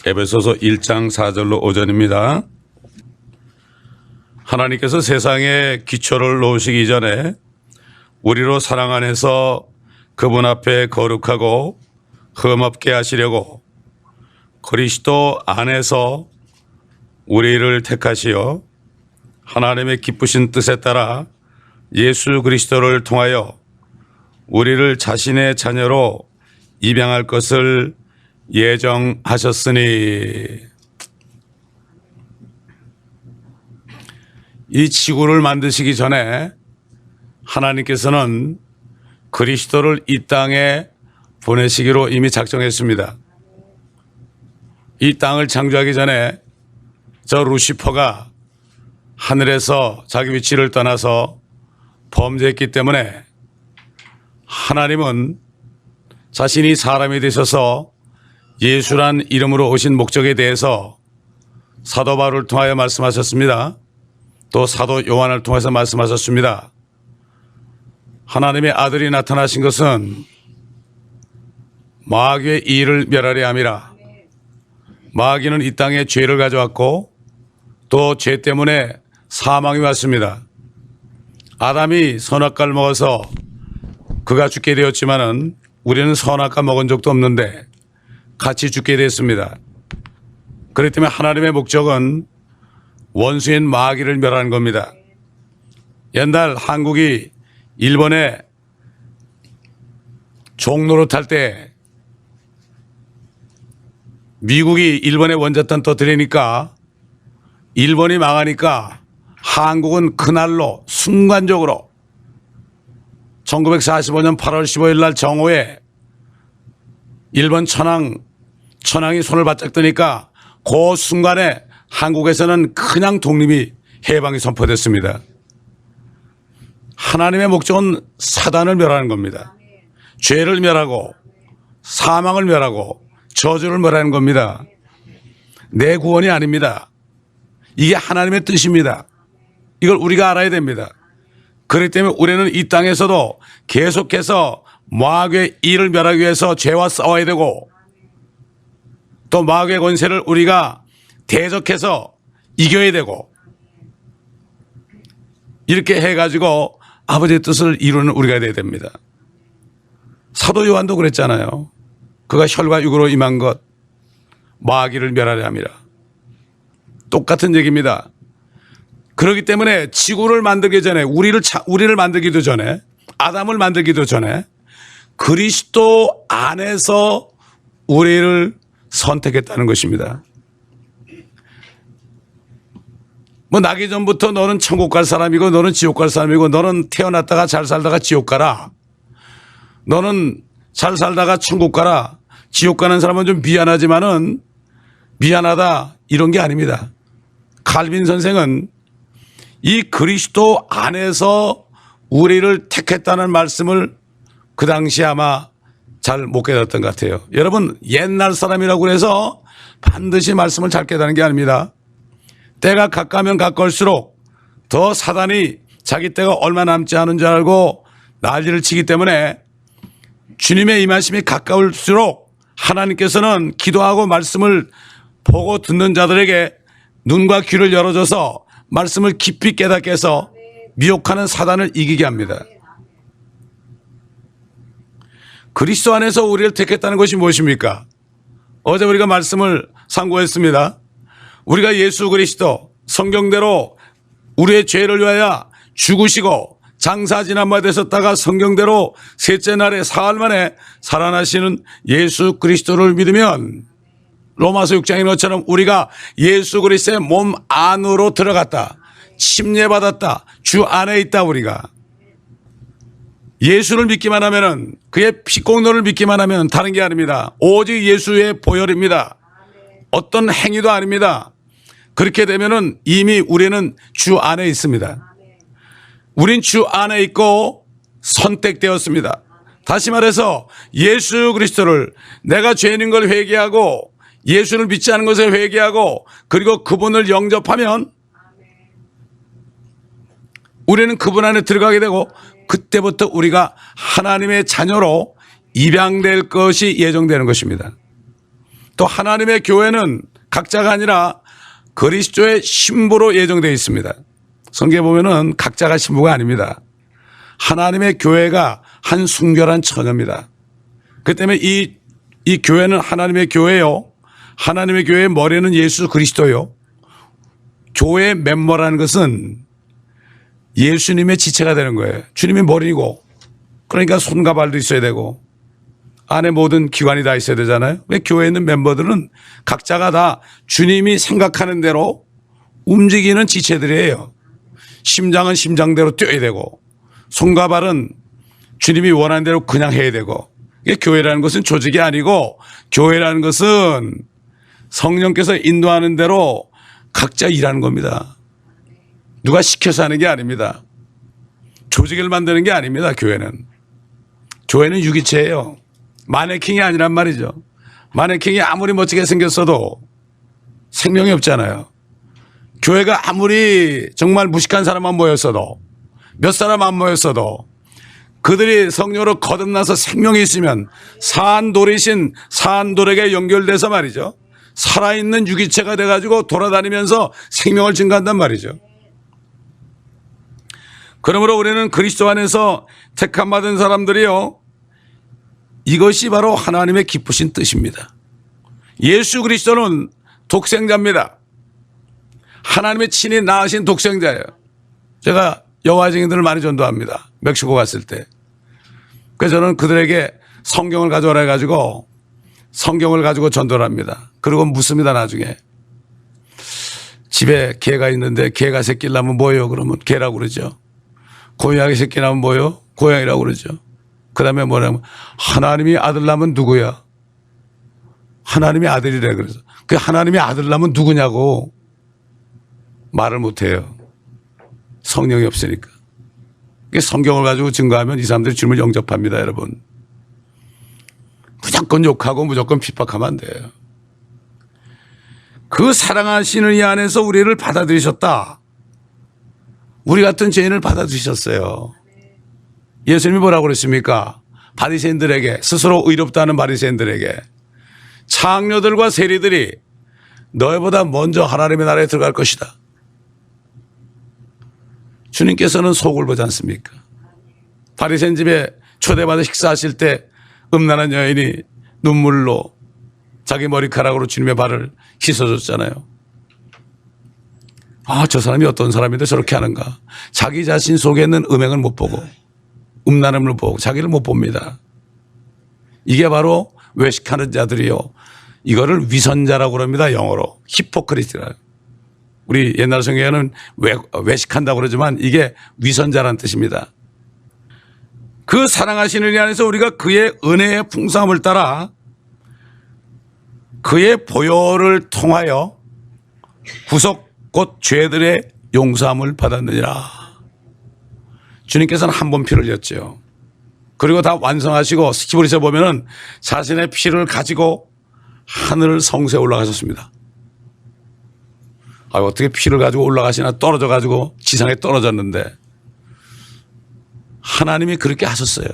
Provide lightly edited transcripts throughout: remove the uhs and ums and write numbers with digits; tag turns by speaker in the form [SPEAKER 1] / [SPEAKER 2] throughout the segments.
[SPEAKER 1] 에베소서 1장 4절로 5절입니다. 하나님께서 세상에 기초를 놓으시기 전에 우리로 사랑 안에서 그분 앞에 거룩하고 흠없게 하시려고 그리스도 안에서 우리를 택하시어 하나님의 기쁘신 뜻에 따라 예수 그리스도를 통하여 우리를 자신의 자녀로 입양할 것을 예정하셨으니. 이 지구를 만드시기 전에 하나님께서는 그리스도를 이 땅에 보내시기로 이미 작정했습니다. 이 땅을 창조하기 전에 저 루시퍼가 하늘에서 자기 위치를 떠나서 범죄했기 때문에 하나님은 자신이 사람이 되셔서 예수란 이름으로 오신 목적에 대해서 사도 바울을 통하여 말씀하셨습니다. 또 사도 요한을 통해서 말씀하셨습니다. 하나님의 아들이 나타나신 것은 마귀의 일을 멸하려 함이라. 마귀는 이 땅에 죄를 가져왔고 또 죄 때문에 사망이 왔습니다. 아담이 선악과를 먹어서 그가 죽게 되었지만은 우리는 선악과 먹은 적도 없는데 같이 죽게 됐습니다. 그렇기 때문에 하나님의 목적은 원수인 마귀를 멸하는 겁니다. 옛날 한국이 일본에 종노릇할 때 미국이 일본에 원자탄 터뜨리니까 일본이 망하니까 한국은 그날로 순간적으로 1945년 8월 15일 날 정오에 일본 천황이 손을 바짝 드니까 그 순간에 한국에서는 그냥 독립이 해방이 선포됐습니다. 하나님의 목적은 사단을 멸하는 겁니다. 죄를 멸하고 사망을 멸하고 저주를 멸하는 겁니다. 내 구원이 아닙니다. 이게 하나님의 뜻입니다. 이걸 우리가 알아야 됩니다. 그렇기 때문에 우리는 이 땅에서도 계속해서 마귀의 일을 멸하기 위해서 죄와 싸워야 되고 또 마귀의 권세를 우리가 대적해서 이겨야 되고 이렇게 해가지고 아버지의 뜻을 이루는 우리가 돼야 됩니다. 사도 요한도 그랬잖아요. 그가 혈과 육으로 임한 것 마귀를 멸하려 함이라. 똑같은 얘기입니다. 그렇기 때문에 지구를 만들기 전에 우리를 만들기도 전에 아담을 만들기도 전에 그리스도 안에서 우리를 선택했다는 것입니다. 뭐 나기 전부터 너는 천국 갈 사람이고 너는 지옥 갈 사람이고 너는 태어났다가 잘 살다가 지옥 가라. 너는 잘 살다가 천국 가라. 지옥 가는 사람은 좀 미안하지만은 미안하다 이런 게 아닙니다. 칼빈 선생은 이 그리스도 안에서 우리를 택했다는 말씀을 그 당시 아마 잘 못 깨달았던 것 같아요. 여러분 옛날 사람이라고 해서 반드시 말씀을 잘 깨닫는 게 아닙니다. 때가 가까우면 가까울수록 더 사단이 자기 때가 얼마 남지 않은 줄 알고 난리를 치기 때문에 주님의 임하심이 가까울수록 하나님께서는 기도하고 말씀을 보고 듣는 자들에게 눈과 귀를 열어줘서 말씀을 깊이 깨닫게 해서 미혹하는 사단을 이기게 합니다. 그리스도 안에서 우리를 택했다는 것이 무엇입니까? 어제 우리가 말씀을 상고했습니다. 우리가 예수 그리스도 성경대로 우리의 죄를 위하여 죽으시고 장사 지난 바 되셨다가 성경대로 셋째 날에 사흘 만에 살아나시는 예수 그리스도를 믿으면 로마서 6장인 것처럼 우리가 예수 그리스도의 몸 안으로 들어갔다. 침례받았다. 주 안에 있다. 우리가 예수를 믿기만 하면은 그의 피공로를 믿기만 하면 다른 게 아닙니다. 오직 예수의 보혈입니다. 어떤 행위도 아닙니다. 그렇게 되면은 이미 우리는 주 안에 있습니다. 우린 주 안에 있고 선택되었습니다. 다시 말해서 예수 그리스도를 내가 죄인인 걸 회개하고 예수를 믿지 않은 것을 회개하고 그리고 그분을 영접하면 우리는 그분 안에 들어가게 되고 그때부터 우리가 하나님의 자녀로 입양될 것이 예정되는 것입니다. 또 하나님의 교회는 각자가 아니라 그리스도의 신부로 예정되어 있습니다. 성경에 보면은 각자가 신부가 아닙니다. 하나님의 교회가 한 순결한 처녀입니다. 그 때문에 이 교회는 하나님의 교회요. 하나님의 교회의 머리는 예수 그리스도요. 교회의 멤버라는 것은 예수님의 지체가 되는 거예요. 주님이 머리고, 그러니까 손과 발도 있어야 되고 안에 모든 기관이 다 있어야 되잖아요. 왜 교회에 있는 멤버들은 각자가 다 주님이 생각하는 대로 움직이는 지체들이에요. 심장은 심장대로 뛰어야 되고 손과 발은 주님이 원하는 대로 그냥 해야 되고. 이게 교회라는 것은 조직이 아니고 교회라는 것은 성령께서 인도하는 대로 각자 일하는 겁니다. 누가 시켜서 하는 게 아닙니다. 조직을 만드는 게 아닙니다. 교회는 유기체예요. 마네킹이 아니란 말이죠. 마네킹이 아무리 멋지게 생겼어도 생명이 없잖아요. 교회가 아무리 정말 무식한 사람만 모였어도 몇 사람 안 모였어도 그들이 성령으로 거듭나서 생명이 있으면 산돌이신 산돌에게 연결돼서 말이죠. 살아있는 유기체가 돼가지고 돌아다니면서 생명을 증가한단 말이죠. 그러므로 우리는 그리스도 안에서 택함받은 사람들이요. 이것이 바로 하나님의 기쁘신 뜻입니다. 예수 그리스도는 독생자입니다. 하나님의 친히 낳으신 독생자예요. 제가 여호와 증인들을 많이 전도합니다. 멕시코 갔을 때. 그래서 저는 그들에게 성경을 가져오라 해가지고 성경을 가지고 전도를 합니다. 그리고 묻습니다. 나중에. 집에 개가 있는데 개가 새끼를 낳으면 뭐예요? 그러면 개라고 그러죠. 고양이 새끼 낳으면 뭐예요? 고양이라고 그러죠. 그 다음에 뭐냐면 하나님이 아들 낳으면 누구야? 하나님이 아들이래. 그래서 그 하나님이 아들 낳으면 누구냐고 말을 못해요. 성령이 없으니까. 성경을 가지고 증거하면 이 사람들이 주님을 영접합니다. 여러분. 무조건 욕하고 무조건 핍박하면 안 돼요. 그 사랑하시는 이 안에서 우리를 받아들이셨다. 우리 같은 죄인을 받아들이셨어요. 예수님이 뭐라고 그랬습니까? 바리새인들에게, 스스로 의롭다는 바리새인들에게 창녀들과 세리들이 너희보다 먼저 하나님의 나라에 들어갈 것이다. 주님께서는 속을 보지 않습니까? 바리새인 집에 초대받아 식사하실 때 음란한 여인이 눈물로 자기 머리카락으로 주님의 발을 씻어줬잖아요. 아, 저 사람이 어떤 사람인데 저렇게 하는가. 자기 자신 속에 있는 음행을 못 보고 음란함을 보고 자기를 못 봅니다. 이게 바로 외식하는 자들이요. 이거를 위선자라고 그럽니다. 영어로. 히포크리트라고. 우리 옛날 성경에는 외식한다고 그러지만 이게 위선자라는 뜻입니다. 그 사랑하시는 이 안에서 우리가 그의 은혜의 풍성함을 따라 그의 보혈을 통하여 구속 곧 죄들의 용서함을 받았느니라. 주님께서는 한 번 피를 흘렸죠. 그리고 다 완성하시고 히브리서 보면은 자신의 피를 가지고 하늘 성소에 올라가셨습니다. 아, 어떻게 피를 가지고 올라가시나. 떨어져 가지고 지상에 떨어졌는데 하나님이 그렇게 하셨어요.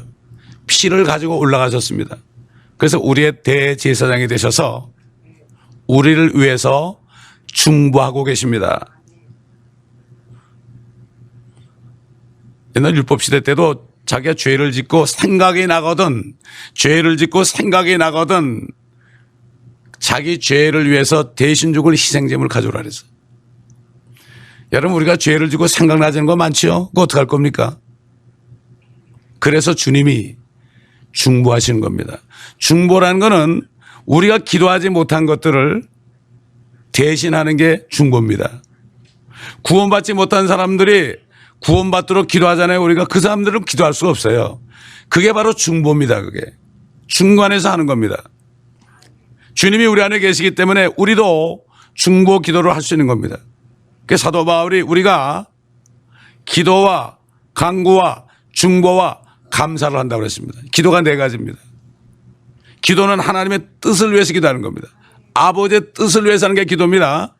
[SPEAKER 1] 피를 가지고 올라가셨습니다. 그래서 우리의 대제사장이 되셔서 우리를 위해서 중보하고 계십니다. 옛날 율법시대 때도 자기가 죄를 짓고 생각이 나거든 자기 죄를 위해서 대신 죽을 희생제물을 가져오라 그랬어요. 여러분, 우리가 죄를 지고 생각나지는 거 많지요? 그거 어떡할 겁니까? 그래서 주님이 중보하시는 겁니다. 중보라는 거는 우리가 기도하지 못한 것들을 대신하는 게 중보입니다. 구원받지 못한 사람들이 구원받도록 기도하잖아요. 우리가 그 사람들은 기도할 수가 없어요. 그게 바로 중보입니다. 그게 중간에서 하는 겁니다. 주님이 우리 안에 계시기 때문에 우리도 중보 기도를 할 수 있는 겁니다. 그 사도 바울이 우리가 기도와 간구와 중보와 감사를 한다고 그랬습니다. 기도가 네 가지입니다. 기도는 하나님의 뜻을 위해서 기도하는 겁니다. 아버지의 뜻을 위해서 하는 게 기도입니다.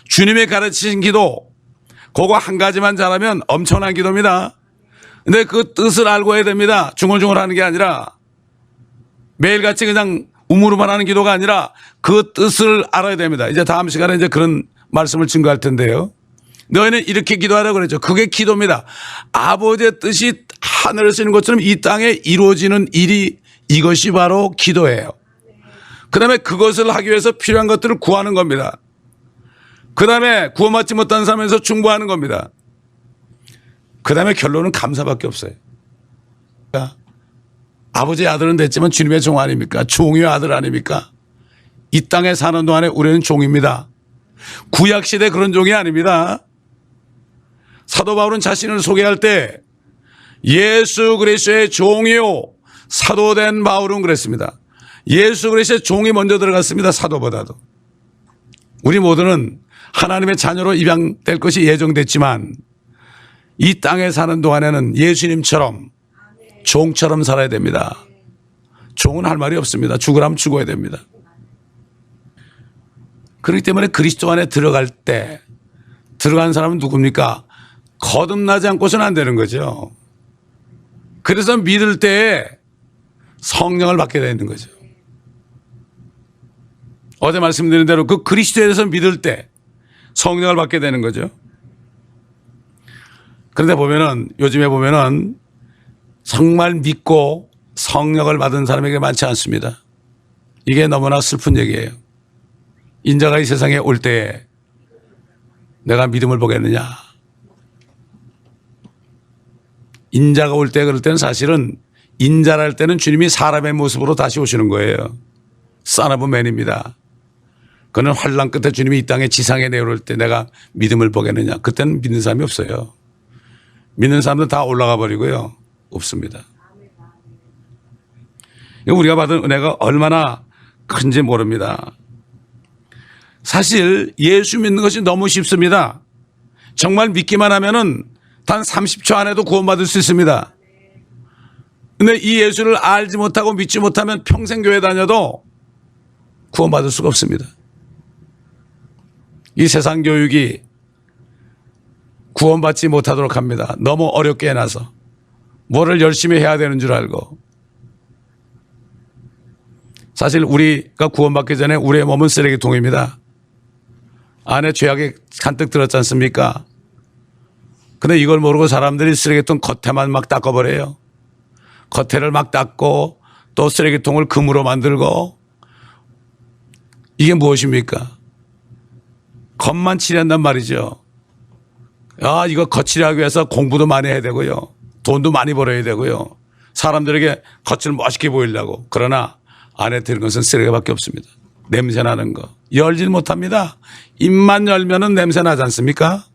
[SPEAKER 1] 주님이 가르치신 기도, 그거 한 가지만 잘하면 엄청난 기도입니다. 근데 그 뜻을 알고 해야 됩니다. 중얼중얼 하는 게 아니라 매일같이 그냥 우물우물 하는 기도가 아니라 그 뜻을 알아야 됩니다. 이제 다음 시간에 이제 그런 말씀을 증거할 텐데요. 너희는 이렇게 기도하라고 그랬죠. 그게 기도입니다. 아버지의 뜻이 하늘에서 있는 것처럼 이 땅에 이루어지는 일이 이것이 바로 기도예요. 그 다음에 그것을 하기 위해서 필요한 것들을 구하는 겁니다. 그 다음에 구원받지 못한 삶에서 중보하는 겁니다. 그 다음에 결론은 감사밖에 없어요. 그러니까 아버지의 아들은 됐지만 주님의 종 아닙니까? 종의 아들 아닙니까? 이 땅에 사는 동안에 우리는 종입니다. 구약시대 그런 종이 아닙니다. 사도 바울은 자신을 소개할 때 예수 그리스도의 종이요 사도된 바울은 그랬습니다. 예수 그리스도의 종이 먼저 들어갔습니다. 사도보다도. 우리 모두는 하나님의 자녀로 입양될 것이 예정됐지만 이 땅에 사는 동안에는 예수님처럼 종처럼 살아야 됩니다. 종은 할 말이 없습니다. 죽으라면 죽어야 됩니다. 그렇기 때문에 그리스도 안에 들어갈 때 들어간 사람은 누굽니까? 거듭나지 않고서는 안 되는 거죠. 그래서 믿을 때에 성령을 받게 되는 거죠. 어제 말씀드린 대로 그 그리스도에 대해서 믿을 때 성령을 받게 되는 거죠. 그런데 보면은 요즘에 보면은 정말 믿고 성령을 받은 사람에게 많지 않습니다. 이게 너무나 슬픈 얘기예요. 인자가 이 세상에 올 때에 내가 믿음을 보겠느냐. 인자가 올 때 그럴 때는 사실은 인자랄 때는 주님이 사람의 모습으로 다시 오시는 거예요. Son of Man입니다. 그는 환난 끝에 주님이 이 땅에 지상에 내려올 때 내가 믿음을 보겠느냐. 그때는 믿는 사람이 없어요. 믿는 사람들 다 올라가 버리고요. 없습니다. 우리가 받은 은혜가 얼마나 큰지 모릅니다. 사실 예수 믿는 것이 너무 쉽습니다. 정말 믿기만 하면은 단 30초 안에도 구원받을 수 있습니다. 근데 이 예수를 알지 못하고 믿지 못하면 평생 교회 다녀도 구원받을 수가 없습니다. 이 세상 교육이 구원받지 못하도록 합니다. 너무 어렵게 해놔서. 뭐를 열심히 해야 되는 줄 알고. 사실 우리가 구원받기 전에 우리의 몸은 쓰레기통입니다. 안에 죄악이 간뜩 들었지 않습니까? 근데 이걸 모르고 사람들이 쓰레기통 겉에만 막 닦아버려요. 겉에를 막 닦고 또 쓰레기통을 금으로 만들고 이게 무엇입니까? 겉만 칠한단 말이죠. 아, 이거 겉칠하기 위해서 공부도 많이 해야 되고요. 돈도 많이 벌어야 되고요. 사람들에게 겉을 멋있게 보이려고. 그러나 안에 들은 것은 쓰레기밖에 없습니다. 냄새 나는 거. 열질 못합니다. 입만 열면은 냄새 나지 않습니까?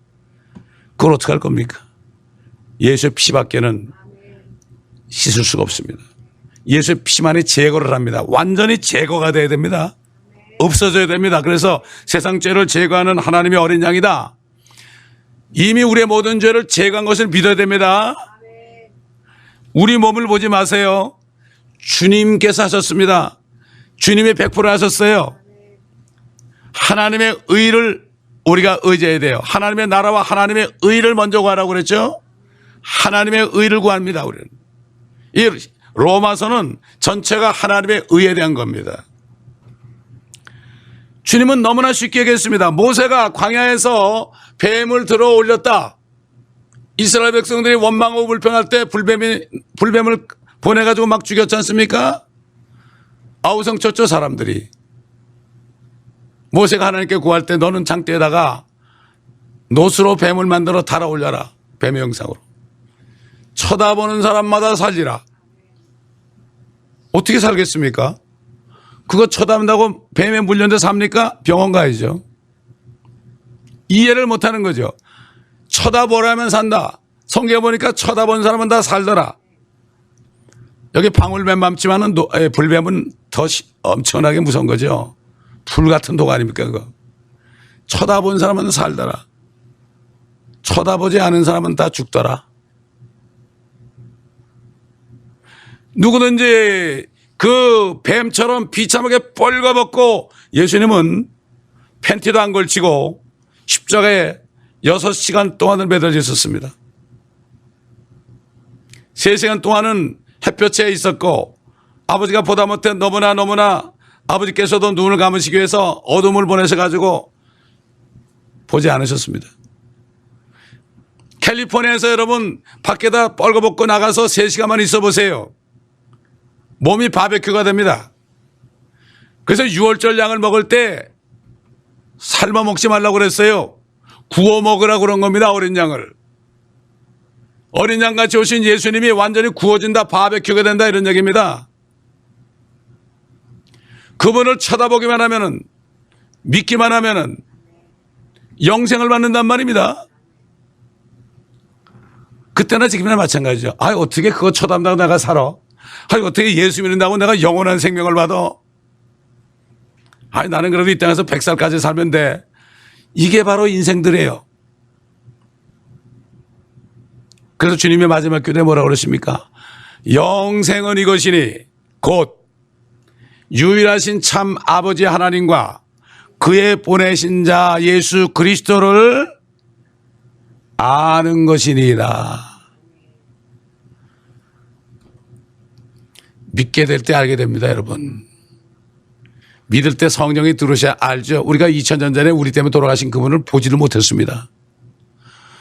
[SPEAKER 1] 그걸 어떻게 할 겁니까? 예수의 피밖에는 씻을 수가 없습니다. 예수의 피만이 제거를 합니다. 완전히 제거가 돼야 됩니다. 없어져야 됩니다. 그래서 세상 죄를 제거하는 하나님의 어린 양이다. 이미 우리의 모든 죄를 제거한 것을 믿어야 됩니다. 우리 몸을 보지 마세요. 주님께서 하셨습니다. 주님이 100% 하셨어요. 하나님의 의를 우리가 의지해야 돼요. 하나님의 나라와 하나님의 의를 먼저 구하라고 그랬죠. 하나님의 의를 구합니다. 우리는. 이 로마서는 전체가 하나님의 의에 대한 겁니다. 주님은 너무나 쉽게 얘기했습니다. 모세가 광야에서 뱀을 들어 올렸다. 이스라엘 백성들이 원망하고 불평할 때 불뱀을 보내가지고 막 죽였지 않습니까? 아우성쳤죠, 사람들이. 모세가 하나님께 구할 때 너는 장대에다가 노스로 뱀을 만들어 달아 올려라. 뱀의 형상으로. 쳐다보는 사람마다 살리라. 어떻게 살겠습니까? 그거 쳐다본다고 뱀에 물렸는데 삽니까? 병원 가야죠. 이해를 못하는 거죠. 쳐다보라면 산다. 성경에 보니까 쳐다본 사람은 다 살더라. 여기 방울뱀 많지만은 불뱀은 더 엄청나게 무서운 거죠. 불 같은 독 아닙니까 그거. 쳐다본 사람은 살더라. 쳐다보지 않은 사람은 다 죽더라. 누구든지 그 뱀처럼 비참하게 뻘거벗고 예수님은 팬티도 안 걸치고 십자가에 6시간 동안을 매달려 있었습니다. 3시간 동안은 햇볕에 있었고 아버지가 보다 못해 너무나 아버지께서도 눈을 감으시기 위해서 어둠을 보내셔 가지고 보지 않으셨습니다. 캘리포니아에서 여러분 밖에다 뻘거벗고 나가서 3시간만 있어 보세요. 몸이 바베큐가 됩니다. 그래서 6월절 양을 먹을 때 삶아 먹지 말라고 그랬어요. 구워 먹으라고 그런 겁니다. 어린 양을. 어린 양같이 오신 예수님이 완전히 구워진다, 바베큐가 된다, 이런 얘기입니다. 그분을 쳐다보기만 하면은, 믿기만 하면은 영생을 받는단 말입니다. 그때나 지금이나 마찬가지죠. 아, 어떻게 그거 쳐다본다고 내가 살아? 아, 어떻게 예수 믿는다고 내가 영원한 생명을 받아? 아, 나는 그래도 이 땅에서 100살까지 살면 돼. 이게 바로 인생들이에요. 그래서 주님의 마지막 교대에 뭐라고 그러십니까? 영생은 이것이니 곧 유일하신 참 아버지 하나님과 그의 보내신 자 예수 그리스도를 아는 것이니라. 믿게 될 때 알게 됩니다, 여러분. 믿을 때 성령이 들어오셔야 알죠. 우리가 2000년 전에 우리 때문에 돌아가신 그분을 보지도 못했습니다.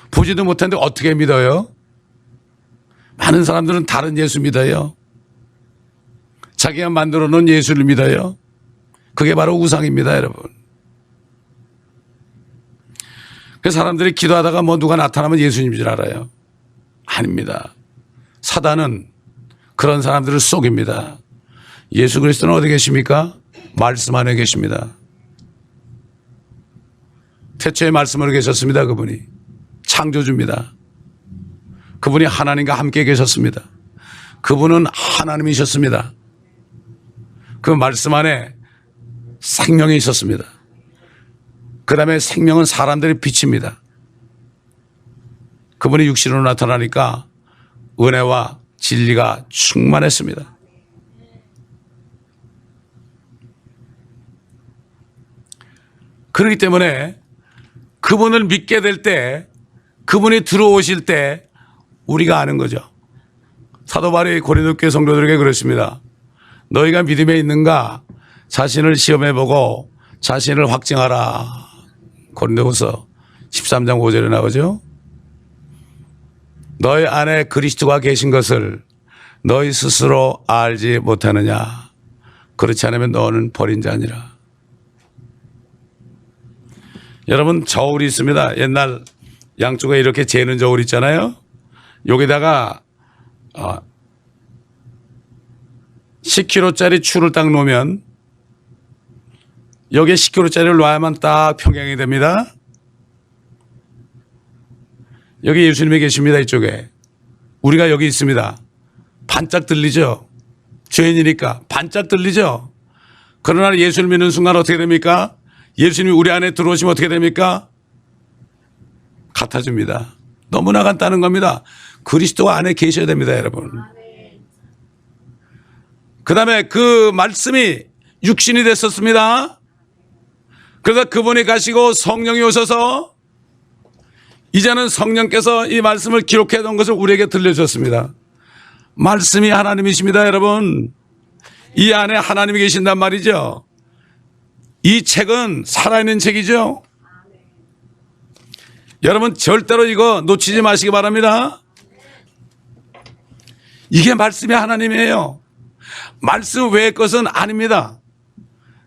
[SPEAKER 1] 보지도 못했는데 어떻게 믿어요? 많은 사람들은 다른 예수 믿어요. 자기가 만들어 놓은 예수를 믿어요. 그게 바로 우상입니다, 여러분. 그 사람들이 기도하다가 뭐 누가 나타나면 예수님인 줄 알아요. 아닙니다. 사단은 그런 사람들을 속입니다. 예수 그리스도는 어디 계십니까? 말씀 안에 계십니다. 태초에 말씀으로 계셨습니다. 그분이 창조주입니다. 그분이 하나님과 함께 계셨습니다. 그분은 하나님이셨습니다. 그 말씀 안에 생명이 있었습니다. 그 다음에 생명은 사람들의 빛입니다. 그분이 육신으로 나타나니까 은혜와 진리가 충만했습니다. 그렇기 때문에 그분을 믿게 될 때, 그분이 들어오실 때 우리가 아는 거죠. 사도 바울이 고린도 교회 성도들에게 그랬습니다. 너희가 믿음에 있는가 자신을 시험해보고 자신을 확증하라. 고린도후서 13장 5절에 나오죠. 너희 안에 그리스도가 계신 것을 너희 스스로 알지 못하느냐. 그렇지 않으면 너는 버린 자니라. 여러분, 저울이 있습니다. 옛날 양쪽에 이렇게 재는 저울 있잖아요. 여기다가 10kg짜리 추를 딱 놓으면 여기에 10kg짜리를 놔야만 딱 평행이 됩니다. 여기 예수님이 계십니다. 이쪽에. 우리가 여기 있습니다. 반짝 들리죠? 죄인이니까 반짝 들리죠? 그러나 예수를 믿는 순간 어떻게 됩니까? 예수님이 우리 안에 들어오시면 어떻게 됩니까? 같아집니다. 너무나 간단한 겁니다. 그리스도 안에 계셔야 됩니다, 여러분. 그 다음에 그 말씀이 육신이 됐었습니다. 그래서 그분이 가시고 성령이 오셔서 이제는 성령께서 이 말씀을 기록해 놓은 것을 우리에게 들려주셨습니다. 말씀이 하나님이십니다, 여러분. 이 안에 하나님이 계신단 말이죠. 이 책은 살아있는 책이죠. 여러분 절대로 이거 놓치지 마시기 바랍니다. 이게 말씀이 하나님이에요. 말씀 외의 것은 아닙니다.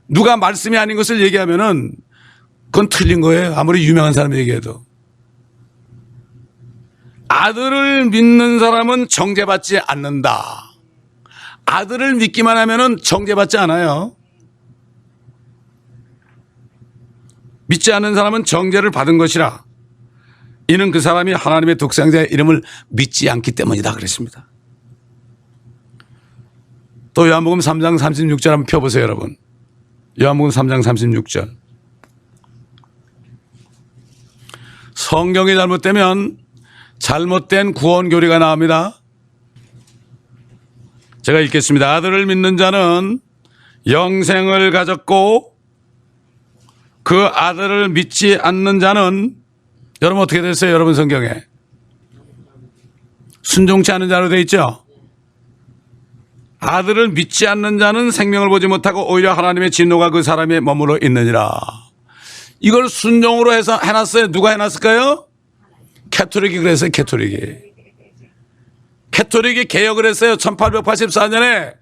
[SPEAKER 1] 누가 말씀이 아닌 것을 얘기하면은 그건 틀린 거예요. 아무리 유명한 사람이 얘기해도. 아들을 믿는 사람은 정죄받지 않는다. 아들을 믿기만 하면은 정죄받지 않아요. 믿지 않는 사람은 정죄를 받은 것이라. 이는 그 사람이 하나님의 독생자의 이름을 믿지 않기 때문이다 그랬습니다. 또 요한복음 3장 36절 한번 펴보세요, 여러분. 요한복음 3장 36절. 성경이 잘못되면 잘못된 구원 교리가 나옵니다. 제가 읽겠습니다. 아들을 믿는 자는 영생을 가졌고 그 아들을 믿지 않는 자는 여러분 어떻게 됐어요? 여러분 성경에 순종치 않은 자로 되어 있죠. 아들을 믿지 않는 자는 생명을 보지 못하고 오히려 하나님의 진노가 그 사람에 머물러 있느니라. 이걸 순종으로 해서 해놨어요. 누가 해놨을까요? 캐톨릭이 그랬어요. 캐톨릭이 개혁을 했어요. 1884년에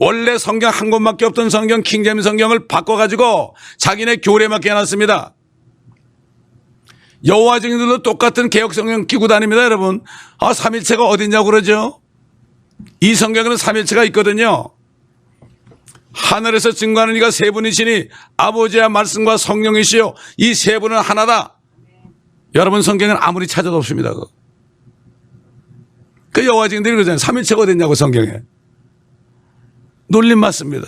[SPEAKER 1] 원래 성경 한 권밖에 없던 성경 킹제임스 성경을 바꿔가지고 자기네 교리에 맞게 해놨습니다. 여호와 증인들도 똑같은 개혁 성경 끼고 다닙니다. 여러분. 삼일체가 어딨냐고 그러죠. 이 성경에는 삼일체가 있거든요. 하늘에서 증거하는 이가 세 분이시니 아버지의 말씀과 성령이시요 이 세 분은 하나다. 여러분 성경은 아무리 찾아도 없습니다. 그 여호와 증인들이 그러잖아요. 삼일체가 어딨냐고 성경에. 놀림 맞습니다.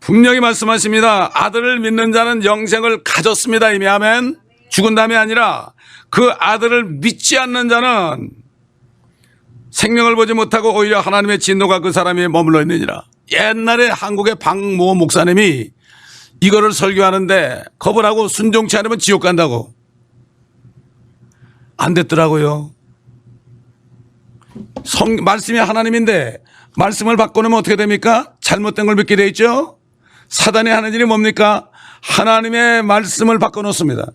[SPEAKER 1] 분명히 말씀하십니다. 아들을 믿는 자는 영생을 가졌습니다. 이미 아멘. 죽은 다음이 아니라 그 아들을 믿지 않는 자는 생명을 보지 못하고 오히려 하나님의 진노가 그 사람에 머물러 있느니라. 옛날에 한국의 박모 목사님이 이거를 설교하는데 겁을 하고 순종치 않으면 지옥 간다고. 안 됐더라고요. 말씀이 하나님인데 말씀을 바꿔놓으면 어떻게 됩니까? 잘못된 걸 믿게 돼 있죠. 사단이 하는 일이 뭡니까? 하나님의 말씀을 바꿔놓습니다.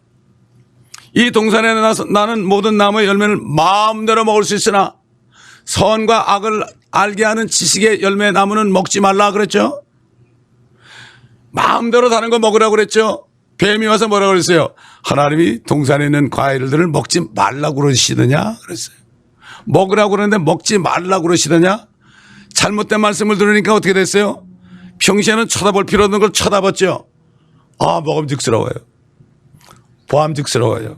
[SPEAKER 1] 이 동산에 나는 모든 나무의 열매를 마음대로 먹을 수 있으나 선과 악을 알게 하는 지식의 열매 나무는 먹지 말라 그랬죠. 마음대로 다른 거 먹으라고 그랬죠. 뱀이 와서 뭐라고 그랬어요? 하나님이 동산에 있는 과일들을 먹지 말라고 그러시더냐 그랬어요. 먹으라고 그러는데 먹지 말라고 그러시더냐. 잘못된 말씀을 들으니까 어떻게 됐어요? 평시에는 쳐다볼 필요 없는 걸 쳐다봤죠. 먹음직스러워요. 보암직스러워요.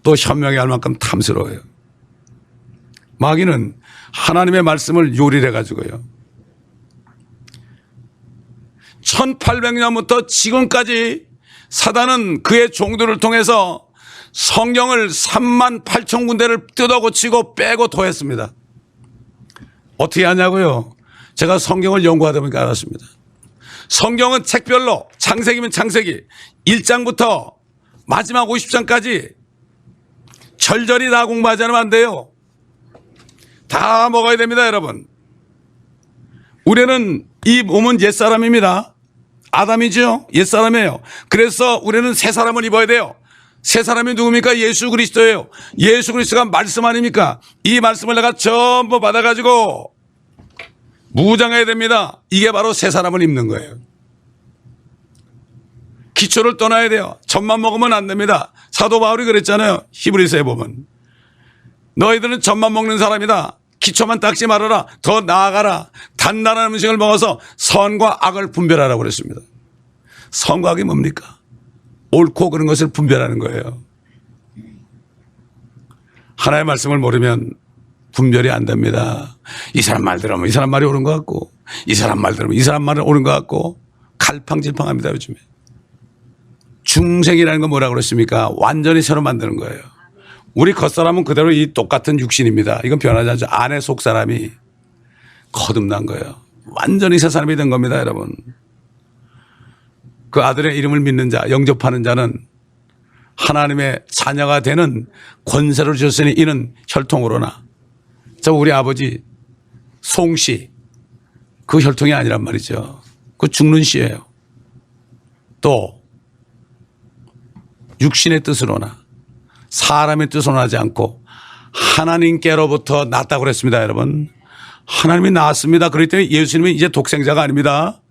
[SPEAKER 1] 또 현명히 할 만큼 탐스러워요. 마귀는 하나님의 말씀을 요리를 해가지고요. 1800년부터 지금까지 사단은 그의 종들을 통해서 성경을 38,000군데를 뜯어고치고 빼고 토했습니다. 어떻게 하냐고요? 제가 성경을 연구하다 보니까 알았습니다. 성경은 책별로 창세기면 창세기 1장부터 마지막 50장까지 절절히 다 공부하지 않으면 안 돼요. 다 먹어야 됩니다, 여러분. 우리는 이 몸은 옛사람입니다. 아담이죠. 옛사람이에요. 그래서 우리는 새 사람을 입어야 돼요. 새 사람이 누굽니까? 예수 그리스도예요. 예수 그리스도가 말씀 아닙니까? 이 말씀을 내가 전부 받아가지고 무장해야 됩니다. 이게 바로 새 사람을 입는 거예요. 기초를 떠나야 돼요. 젖만 먹으면 안 됩니다. 사도 바울이 그랬잖아요. 히브리서에 보면. 너희들은 젖만 먹는 사람이다. 기초만 닦지 말아라. 더 나아가라. 단단한 음식을 먹어서 선과 악을 분별하라고 그랬습니다. 선과 악이 뭡니까? 옳고 그런 것을 분별하는 거예요. 하나의 말씀을 모르면 분별이 안 됩니다. 이 사람 말 들으면 이 사람 말이 옳은 것 같고 이 사람 말 들으면 이 사람 말이 옳은 것 같고 갈팡질팡합니다. 요즘에. 중생이라는 건 뭐라고 그랬습니까? 완전히 새로 만드는 거예요. 우리 겉사람은 그대로 이 똑같은 육신입니다. 이건 변하지 않죠. 안에 속사람이 거듭난 거예요. 완전히 새 사람이 된 겁니다, 여러분. 그 아들의 이름을 믿는 자, 영접하는 자는 하나님의 자녀가 되는 권세를 주셨으니 이는 혈통으로나. 우리 아버지 송씨 그 혈통이 아니란 말이죠. 그 죽는 씨예요. 또 육신의 뜻으로나 사람의 뜻으로 나지 않고 하나님께로부터 났다고 그랬습니다, 여러분. 하나님이 낳았습니다. 그렇기 때문에 예수님은 이제 독생자가 아닙니다.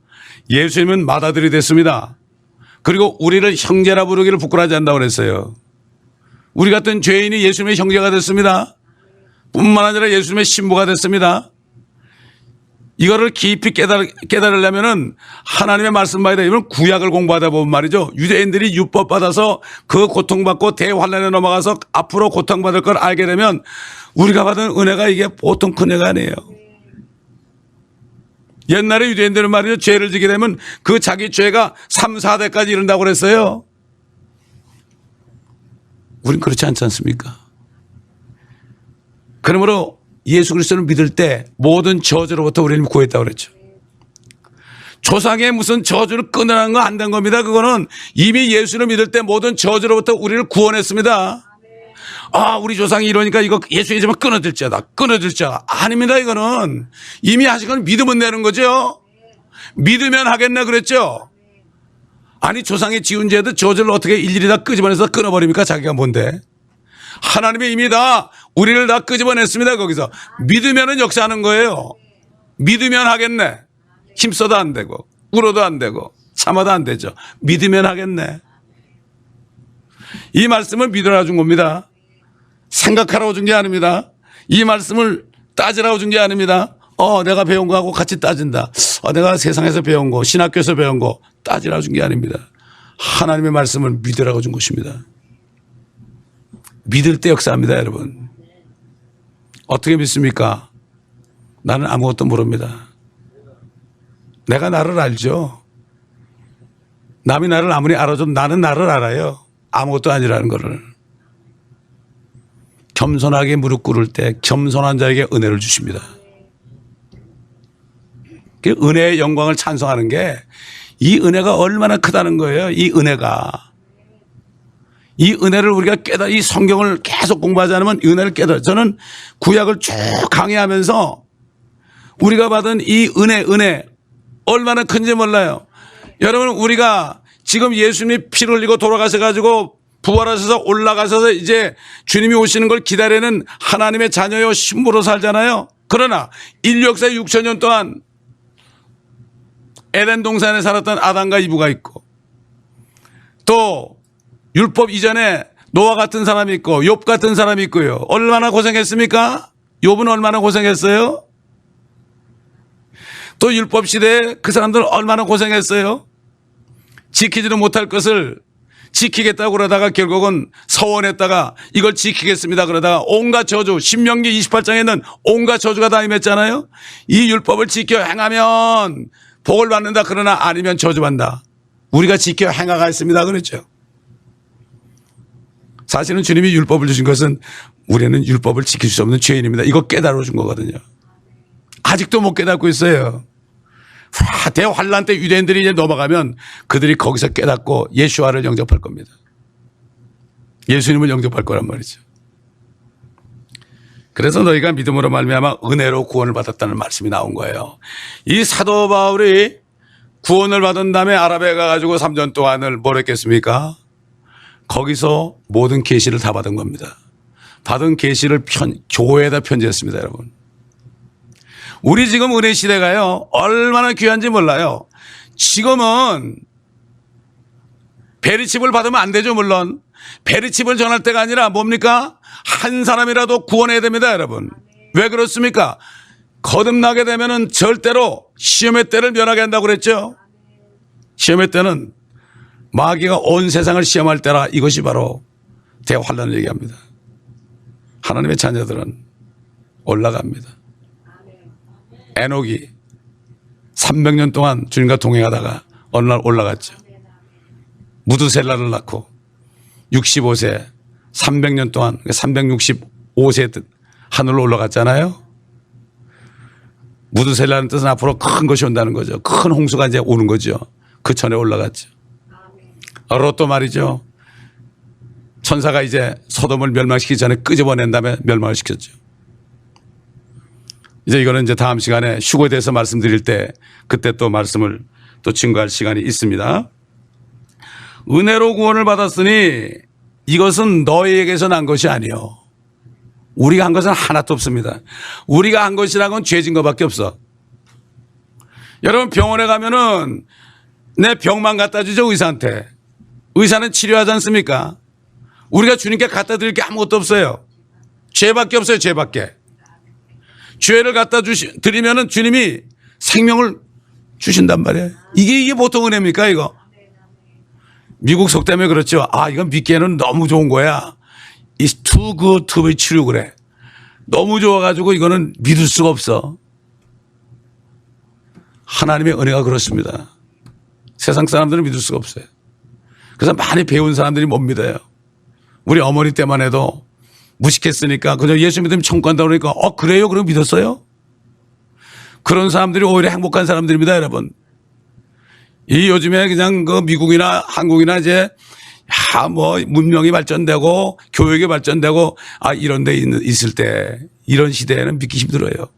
[SPEAKER 1] 예수님은 맏아들이 됐습니다. 그리고 우리를 형제라 부르기를 부끄러워하지 않는다고 그랬어요. 우리 같은 죄인이 예수님의 형제가 됐습니다. 뿐만 아니라 예수님의 신부가 됐습니다. 이거를 깊이 깨달으려면은 하나님의 말씀 봐야 돼요. 이건 구약을 공부하다 보면 말이죠. 유대인들이 율법 받아서 그 고통받고 대환란에 넘어가서 앞으로 고통받을 걸 알게 되면 우리가 받은 은혜가 이게 보통 큰 은혜가 아니에요. 옛날에 유대인들은 말이죠. 죄를 지게 되면 그 자기 죄가 3, 4대까지 이른다고 그랬어요. 우린 그렇지 않지 않습니까? 그러므로 예수 그리스도를 믿을 때 모든 저주로부터 우리를 구했다고 그랬죠. 조상의 무슨 저주를 끊으라는 거 안 된 겁니다. 그거는 이미 예수를 믿을 때 모든 저주로부터 우리를 구원했습니다. 아, 우리 조상이 이러니까 이거 예수 믿으면 끊어질자다. 끊어질자. 아닙니다. 이거는 이미 하신 건 믿으면 내는 거죠. 믿으면 하겠네 그랬죠. 아니 조상이 지은 죄도 저절로 어떻게 일일이 다 끄집어내서 끊어버립니까? 자기가 뭔데. 하나님이 이미 다 우리를 다 끄집어냈습니다. 거기서 믿으면은 역사하는 거예요. 믿으면 하겠네. 힘써도 안 되고 울어도 안 되고 참아도 안 되죠. 믿으면 하겠네. 이 말씀을 믿으라고 준 겁니다. 생각하라고 준 게 아닙니다. 이 말씀을 따지라고 준 게 아닙니다. 내가 배운 거하고 같이 따진다. 내가 세상에서 배운 거, 신학교에서 배운 거 따지라고 준 게 아닙니다. 하나님의 말씀을 믿으라고 준 것입니다. 믿을 때 역사합니다, 여러분. 어떻게 믿습니까? 나는 아무것도 모릅니다. 내가 나를 알죠. 남이 나를 아무리 알아줘도 나는 나를 알아요. 아무것도 아니라는 거를. 겸손하게 무릎 꿇을 때 겸손한 자에게 은혜를 주십니다. 그 은혜의 영광을 찬송하는 게 이 은혜가 얼마나 크다는 거예요. 이 은혜가. 이 은혜를 우리가 이 성경을 계속 공부하지 않으면 이 은혜를 저는 구약을 쭉 강의하면서 우리가 받은 이 은혜 얼마나 큰지 몰라요. 여러분 우리가 지금 예수님이 피를 흘리고 돌아가셔가지고 부활하셔서 올라가셔서 이제 주님이 오시는 걸 기다리는 하나님의 자녀요 신부로 살잖아요. 그러나 인류 역사 6,000년 동안 에덴 동산에 살았던 아담과 이브가 있고 또 율법 이전에 노아 같은 사람이 있고 욥 같은 사람이 있고요. 얼마나 고생했습니까? 욥은 얼마나 고생했어요? 또 율법 시대에 그 사람들 얼마나 고생했어요? 지키지도 못할 것을 지키겠다고 그러다가 결국은 서원했다가 이걸 지키겠습니다 그러다가 온갖 저주, 신명기 28장에는 온갖 저주가 다 임했잖아요. 이 율법을 지켜 행하면 복을 받는다 그러나 아니면 저주받는다. 우리가 지켜 행하겠습니다 그랬죠. 사실은 주님이 율법을 주신 것은 우리는 율법을 지킬 수 없는 죄인입니다. 이거 깨달아 준 거거든요. 아직도 못 깨닫고 있어요. 대환란 때 유대인들이 이제 넘어가면 그들이 거기서 깨닫고 예수와를 영접할 겁니다. 예수님을 영접할 거란 말이죠. 그래서 너희가 믿음으로 말미암아 은혜로 구원을 받았다는 말씀이 나온 거예요. 이 사도 바울이 구원을 받은 다음에 아랍에 가가지고 3년 동안을 뭘 했겠습니까? 거기서 모든 계시를 다 받은 겁니다. 받은 계시를 교회에다 편지했습니다, 여러분. 우리 지금 은혜 시대가요, 얼마나 귀한지 몰라요. 지금은 베리칩을 받으면 안 되죠, 물론. 베리칩을 전할 때가 아니라 뭡니까? 한 사람이라도 구원해야 됩니다, 여러분. 왜 그렇습니까? 거듭나게 되면은 절대로 시험의 때를 면하게 한다고 그랬죠. 시험의 때는 마귀가 온 세상을 시험할 때라. 이것이 바로 대환란을 얘기합니다. 하나님의 자녀들은 올라갑니다. 에녹이 300년 동안 주님과 동행하다가 어느 날 올라갔죠. 무드셀라를 낳고 65세 300년 동안 365세 하늘로 올라갔잖아요. 무드셀라는 뜻은 앞으로 큰 것이 온다는 거죠. 큰 홍수가 이제 오는 거죠. 그 전에 올라갔죠. 롯도 말이죠. 천사가 이제 소돔을 멸망시키기 전에 끄집어낸 다음에 멸망을 시켰죠. 이제 이거는 이제 다음 시간에 휴거에 대해서 말씀드릴 때 그때 또 말씀을 또 증거할 시간이 있습니다. 은혜로 구원을 받았으니 이것은 너희에게서 난 것이 아니요. 우리가 한 것은 하나도 없습니다. 우리가 한 것이라는 건 죄진 것밖에 없어. 여러분 병원에 가면은 내 병만 갖다 주죠, 의사한테. 의사는 치료하지 않습니까? 우리가 주님께 갖다 드릴 게 아무것도 없어요. 죄밖에 없어요, 죄밖에. 죄를 갖다 드리면은 주님이 생명을 주신단 말이에요. 이게 보통 은혜입니까, 이거? 미국 속 때문에 그렇죠. 이건 믿기에는 너무 좋은 거야. It's too good to be true 그래. 너무 좋아가지고 이거는 믿을 수가 없어. 하나님의 은혜가 그렇습니다. 세상 사람들은 믿을 수가 없어요. 그래서 많이 배운 사람들이 못 믿어요. 우리 어머니 때만 해도 무식했으니까 그저 예수 믿으면 천국 간다고 그러니까 그래요? 그럼 믿었어요? 그런 사람들이 오히려 행복한 사람들입니다, 여러분. 이 요즘에 그냥 그 미국이나 한국이나 이제 뭐 문명이 발전되고 교육이 발전되고 이런 데 있을 때 이런 시대에는 믿기 힘들어요.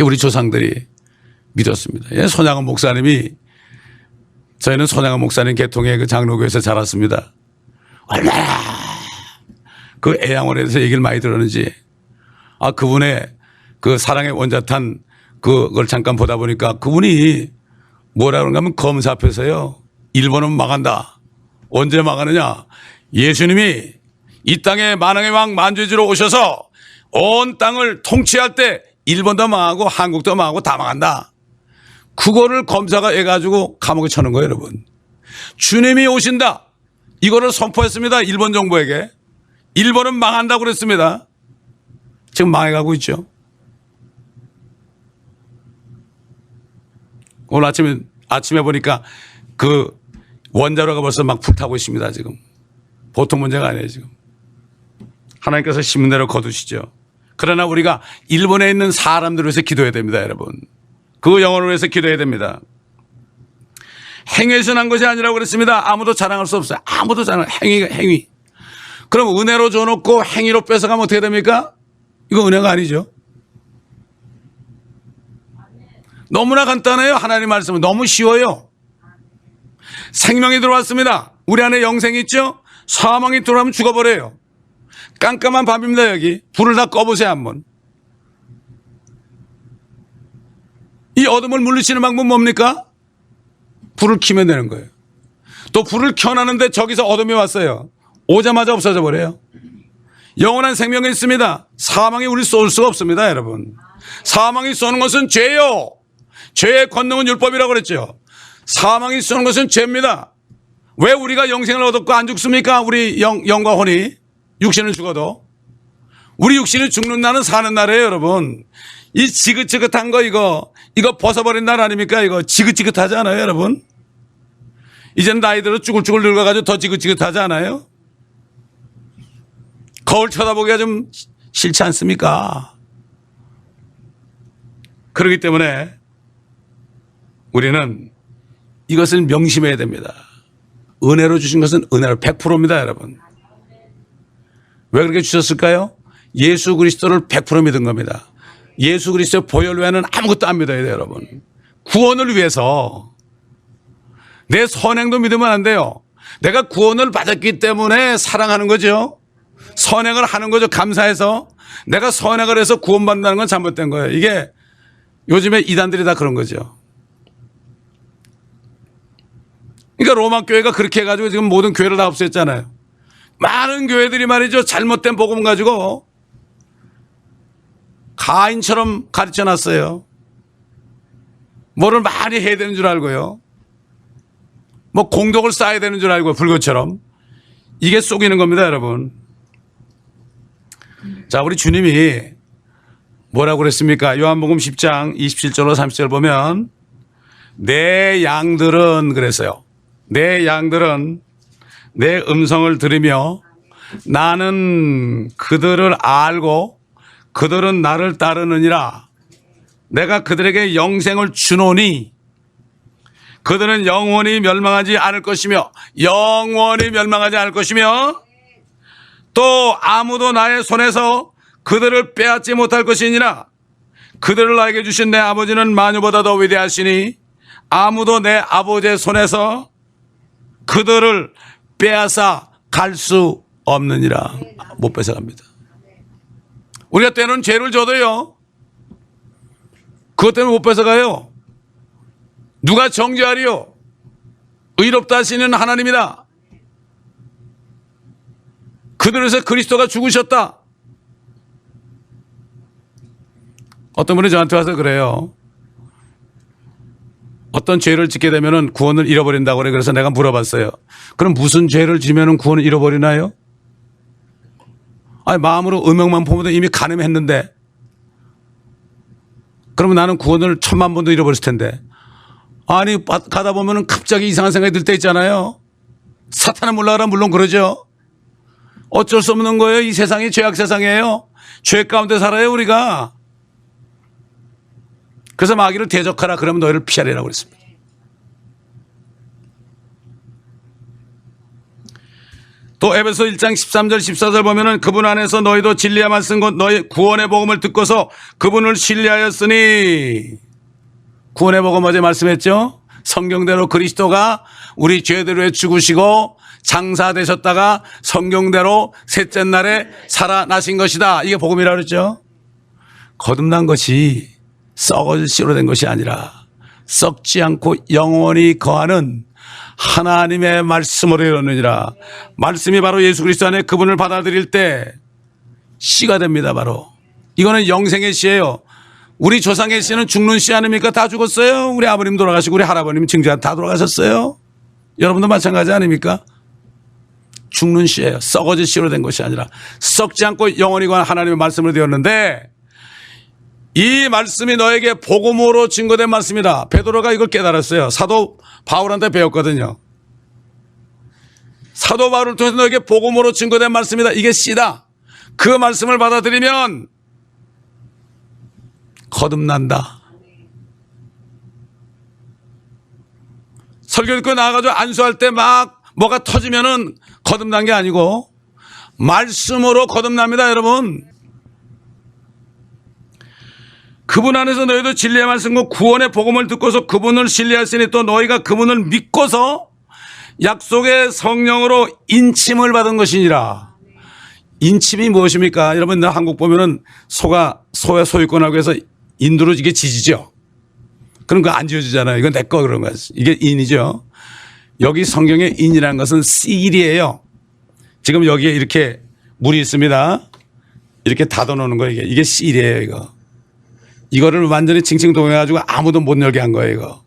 [SPEAKER 1] 우리 조상들이 믿었습니다. 예, 손양원 목사님이, 저희는 손양원 목사님 계통의 그 장로교에서 자랐습니다. 얼마나 그 애양원에 대해서 얘기를 많이 들었는지, 그분의 그 사랑의 원자탄 그걸 잠깐 보다 보니까 그분이 뭐라 그런가 하면 검사 앞에서요, 일본은 망한다. 언제 망하느냐? 예수님이 이 땅에 만왕의 왕 만주지로 오셔서 온 땅을 통치할 때 일본도 망하고 한국도 망하고 다 망한다. 그거를 검사가 해가지고 감옥에 쳐는 거예요, 여러분. 주님이 오신다. 이거를 선포했습니다. 일본 정부에게. 일본은 망한다고 그랬습니다. 지금 망해가고 있죠. 오늘 아침에 보니까 그 원자로가 벌써 막 불타고 있습니다, 지금. 보통 문제가 아니에요, 지금. 하나님께서 심은 대로 거두시죠. 그러나 우리가 일본에 있는 사람들을 위해서 기도해야 됩니다, 여러분. 그 영혼을 위해서 기도해야 됩니다. 행위에서 난 것이 아니라고 그랬습니다. 아무도 자랑할 수 없어요. 아무도 자랑, 행위. 그럼 은혜로 줘놓고 행위로 뺏어가면 어떻게 됩니까? 이거 은혜가 아니죠. 너무나 간단해요. 하나님 말씀은 너무 쉬워요. 생명이 들어왔습니다. 우리 안에 영생이 있죠. 사망이 들어오면 죽어버려요. 깜깜한 밤입니다. 여기 불을 다 꺼보세요 한번. 이 어둠을 물리치는 방법은 뭡니까? 불을 켜면 되는 거예요. 또 불을 켜놨는데 저기서 어둠이 왔어요. 오자마자 없어져 버려요. 영원한 생명이 있습니다. 사망이 우리 쏠 수가 없습니다, 여러분. 사망이 쏘는 것은 죄요. 죄의 권능은 율법이라고 그랬죠. 사망이 쏘는 것은 죄입니다. 왜 우리가 영생을 얻었고 안 죽습니까? 우리 영과 혼이. 육신은 죽어도. 우리 육신이 죽는 날은 사는 날이에요, 여러분. 이 지긋지긋한 거 이거 벗어버린 날 아닙니까? 이거 지긋지긋하지 않아요, 여러분? 이제는 나이 들어 쭈글쭈글 늙어가지고 더 지긋지긋하지 않아요? 거울 쳐다보기가 좀 싫지 않습니까? 그렇기 때문에 우리는 이것을 명심해야 됩니다. 은혜로 주신 것은 은혜로 100%입니다, 여러분. 왜 그렇게 주셨을까요? 예수 그리스도를 100% 믿은 겁니다. 예수 그리스도의 보혈 외에는 아무것도 안 믿어야 돼요, 여러분. 구원을 위해서. 내 선행도 믿으면 안 돼요. 내가 구원을 받았기 때문에 사랑하는 거죠. 선행을 하는 거죠. 감사해서. 내가 선행을 해서 구원받는다는 건 잘못된 거예요. 이게 요즘에 이단들이 다 그런 거죠. 그러니까 로마 교회가 그렇게 해가지고 지금 모든 교회를 다 없앴잖아요. 많은 교회들이 말이죠. 잘못된 복음 가지고 가인처럼 가르쳐 놨어요. 뭐를 많이 해야 되는 줄 알고요. 뭐 공덕을 쌓아야 되는 줄 알고 불교처럼. 이게 속이는 겁니다, 여러분. 자, 우리 주님이 뭐라고 그랬습니까? 요한복음 10장 27절로 30절 보면 내 양들은 그랬어요. 내 양들은 내 음성을 들으며 나는 그들을 알고 그들은 나를 따르느니라. 내가 그들에게 영생을 주노니 그들은 영원히 멸망하지 않을 것이며 또 아무도 나의 손에서 그들을 빼앗지 못할 것이니라. 그들을 나에게 주신 내 아버지는 만유보다 더 위대하시니 아무도 내 아버지의 손에서 그들을 빼앗아 갈 수 없느니라. 못 뺏어갑니다. 우리가 때로는 죄를 져도요, 그것 때문에 못 뺏어가요. 누가 정죄하리요? 의롭다 하시는 하나님이다. 그들을 위해서 그리스도가 죽으셨다. 어떤 분이 저한테 와서 그래요. 어떤 죄를 짓게 되면 구원을 잃어버린다고 그래. 그래서 내가 물어봤어요. 그럼 무슨 죄를 지면 구원을 잃어버리나요? 아니, 마음으로 음욕만 보면 이미 간음했는데. 그러면 나는 구원을 1000만 번도 잃어버렸을 텐데. 아니, 가다 보면 갑자기 이상한 생각이 들 때 있잖아요. 사탄은 몰라라 물론 그러죠. 어쩔 수 없는 거예요. 이 세상이 죄악 세상이에요. 죄 가운데 살아요, 우리가. 그래서 마귀를 대적하라 그러면 너희를 피하리라고 그랬습니다. 또 에베소 1장 13절 14절 보면은 그분 안에서 너희도 진리의 말씀 곧 너희 구원의 복음을 듣고서 그분을 신뢰하였으니, 구원의 복음 어제 말씀했죠. 성경대로 그리스도가 우리 죄대로 죽으시고 장사되셨다가 성경대로 셋째 날에 살아나신 것이다. 이게 복음이라고 그랬죠. 거듭난 것이 썩어질 씨로 된 것이 아니라 썩지 않고 영원히 거하는 하나님의 말씀으로 이루느니라. 말씀이 바로 예수 그리스도 안에 그분을 받아들일 때 씨가 됩니다. 바로 이거는 영생의 씨예요. 우리 조상의 씨는 죽는 씨 아닙니까? 다 죽었어요. 우리 아버님 돌아가시고 우리 할아버님 증조한 다 돌아가셨어요. 여러분도 마찬가지 아닙니까? 죽는 씨예요. 썩어질 씨로 된 것이 아니라 썩지 않고 영원히 거하는 하나님의 말씀으로 되었는데, 이 말씀이 너에게 복음으로 증거된 말씀이다. 베드로가 이걸 깨달았어요. 사도 바울한테 배웠거든요. 사도 바울을 통해서 너에게 복음으로 증거된 말씀이다. 이게 씨다. 그 말씀을 받아들이면 거듭난다. 설교 듣고 나와가지고 안수할 때 막 뭐가 터지면은 거듭난 게 아니고 말씀으로 거듭납니다, 여러분. 그분 안에서 너희도 진리의 말씀과 구원의 복음을 듣고서 그분을 신뢰하시니 또 너희가 그분을 믿고서 약속의 성령으로 인침을 받은 것이니라. 인침이 무엇입니까? 여러분, 한국 보면은 소의 소유권하고 해서 인두로 이게 지지죠. 그런 거 안 지어주잖아요. 이건 내 거 그런 거야. 이게 인이죠. 여기 성경에 인이라는 것은 씨일이에요. 지금 여기에 이렇게 물이 있습니다. 이렇게 닫아놓는 거예요. 이게 씨일이에요, 이거. 이거를 완전히 칭칭동해가지고 아무도 못 열게 한 거예요, 이거.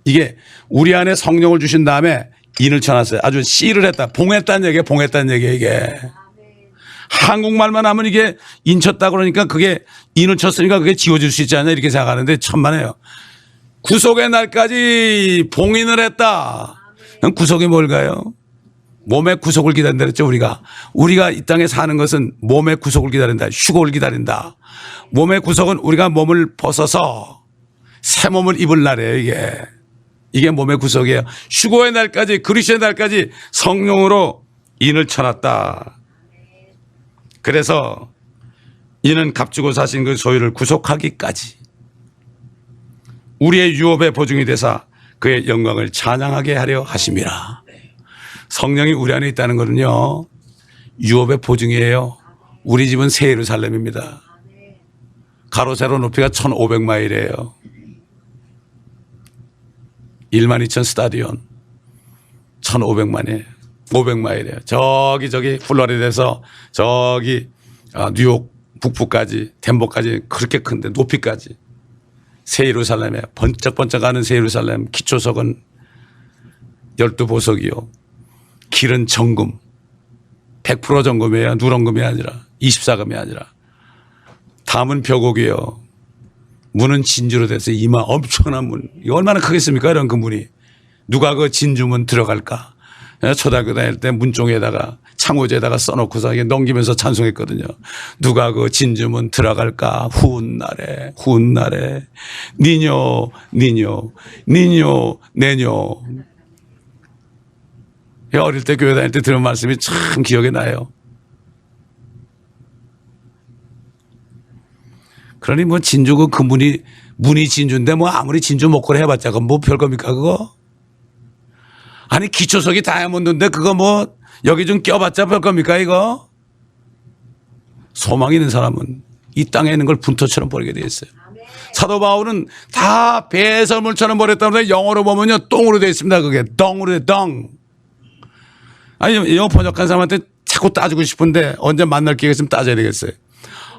[SPEAKER 1] 이게 우리 안에 성령을 주신 다음에 인을 쳐놨어요. 아주 씨를 했다. 봉했다는 얘기예요, 봉했다는 얘기예요, 이게. 한국말만 하면 이게 인 쳤다 그러니까 그게 인을 쳤으니까 그게 지워질 수 있지 않냐 이렇게 생각하는데 천만에요. 구속의 날까지 봉인을 했다. 구속이 뭘까요? 몸의 구속을 기다린다 그랬죠, 우리가. 우리가 이 땅에 사는 것은 몸의 구속을 기다린다. 휴고를 기다린다. 몸의 구속은 우리가 몸을 벗어서 새 몸을 입을 날이에요, 이게. 이게 몸의 구속이에요. 휴고의 날까지, 그리스도의 날까지 성령으로 인을 쳐놨다. 그래서 이는 값주고 사신 그 소유를 구속하기까지 우리의 유업의 보증이 되사 그의 영광을 찬양하게 하려 하심이라. 성령이 우리 안에 있다는 것은요, 유업의 보증이에요. 우리 집은 새 예루살렘입니다. 가로 세로 높이가 1,500마일이에요. 12,000 스타디온 1,500만이에요. 500마일이에요. 저기 플로리다에서 저기 뉴욕 북부까지 덴버까지 그렇게 큰데 높이까지 새 예루살렘에 번쩍번쩍하는 새 예루살렘. 기초석은 12보석이요. 길은 정금 100% 정금이에요. 누런금이 아니라 24금이 아니라. 담은 벼곡이요. 문은 진주로 돼서 이마 엄청난 문. 이거 얼마나 크겠습니까? 이런 그 문이. 누가 그 진주문 들어갈까? 초등학교 다닐 때 문종에다가 창호지에다가 써놓고서 이게 넘기면서 찬송했거든요. 누가 그 진주문 들어갈까? 후운날에 니뇨 내뇨. 어릴 때 교회 다닐 때 들은 말씀이 참 기억에 나요. 그러니 뭐 진주고 그 문이 진주인데 뭐 아무리 진주 목걸이 해봤자 그건 뭐 별겁니까 그거? 아니 기초석이 다이아몬드인데 그거 뭐 여기 좀 껴봤자 별겁니까 이거? 소망 있는 사람은 이 땅에 있는 걸 분토처럼 버리게 돼 있어요. 사도 바울은 다 배설물처럼 버렸다는데 영어로 보면요 똥으로 되어 있습니다. 그게 덩으로 돼 덩. 아니 영어 번역한 사람한테 자꾸 따지고 싶은데 언제 만날 기회가 있으면 따져야 되겠어요.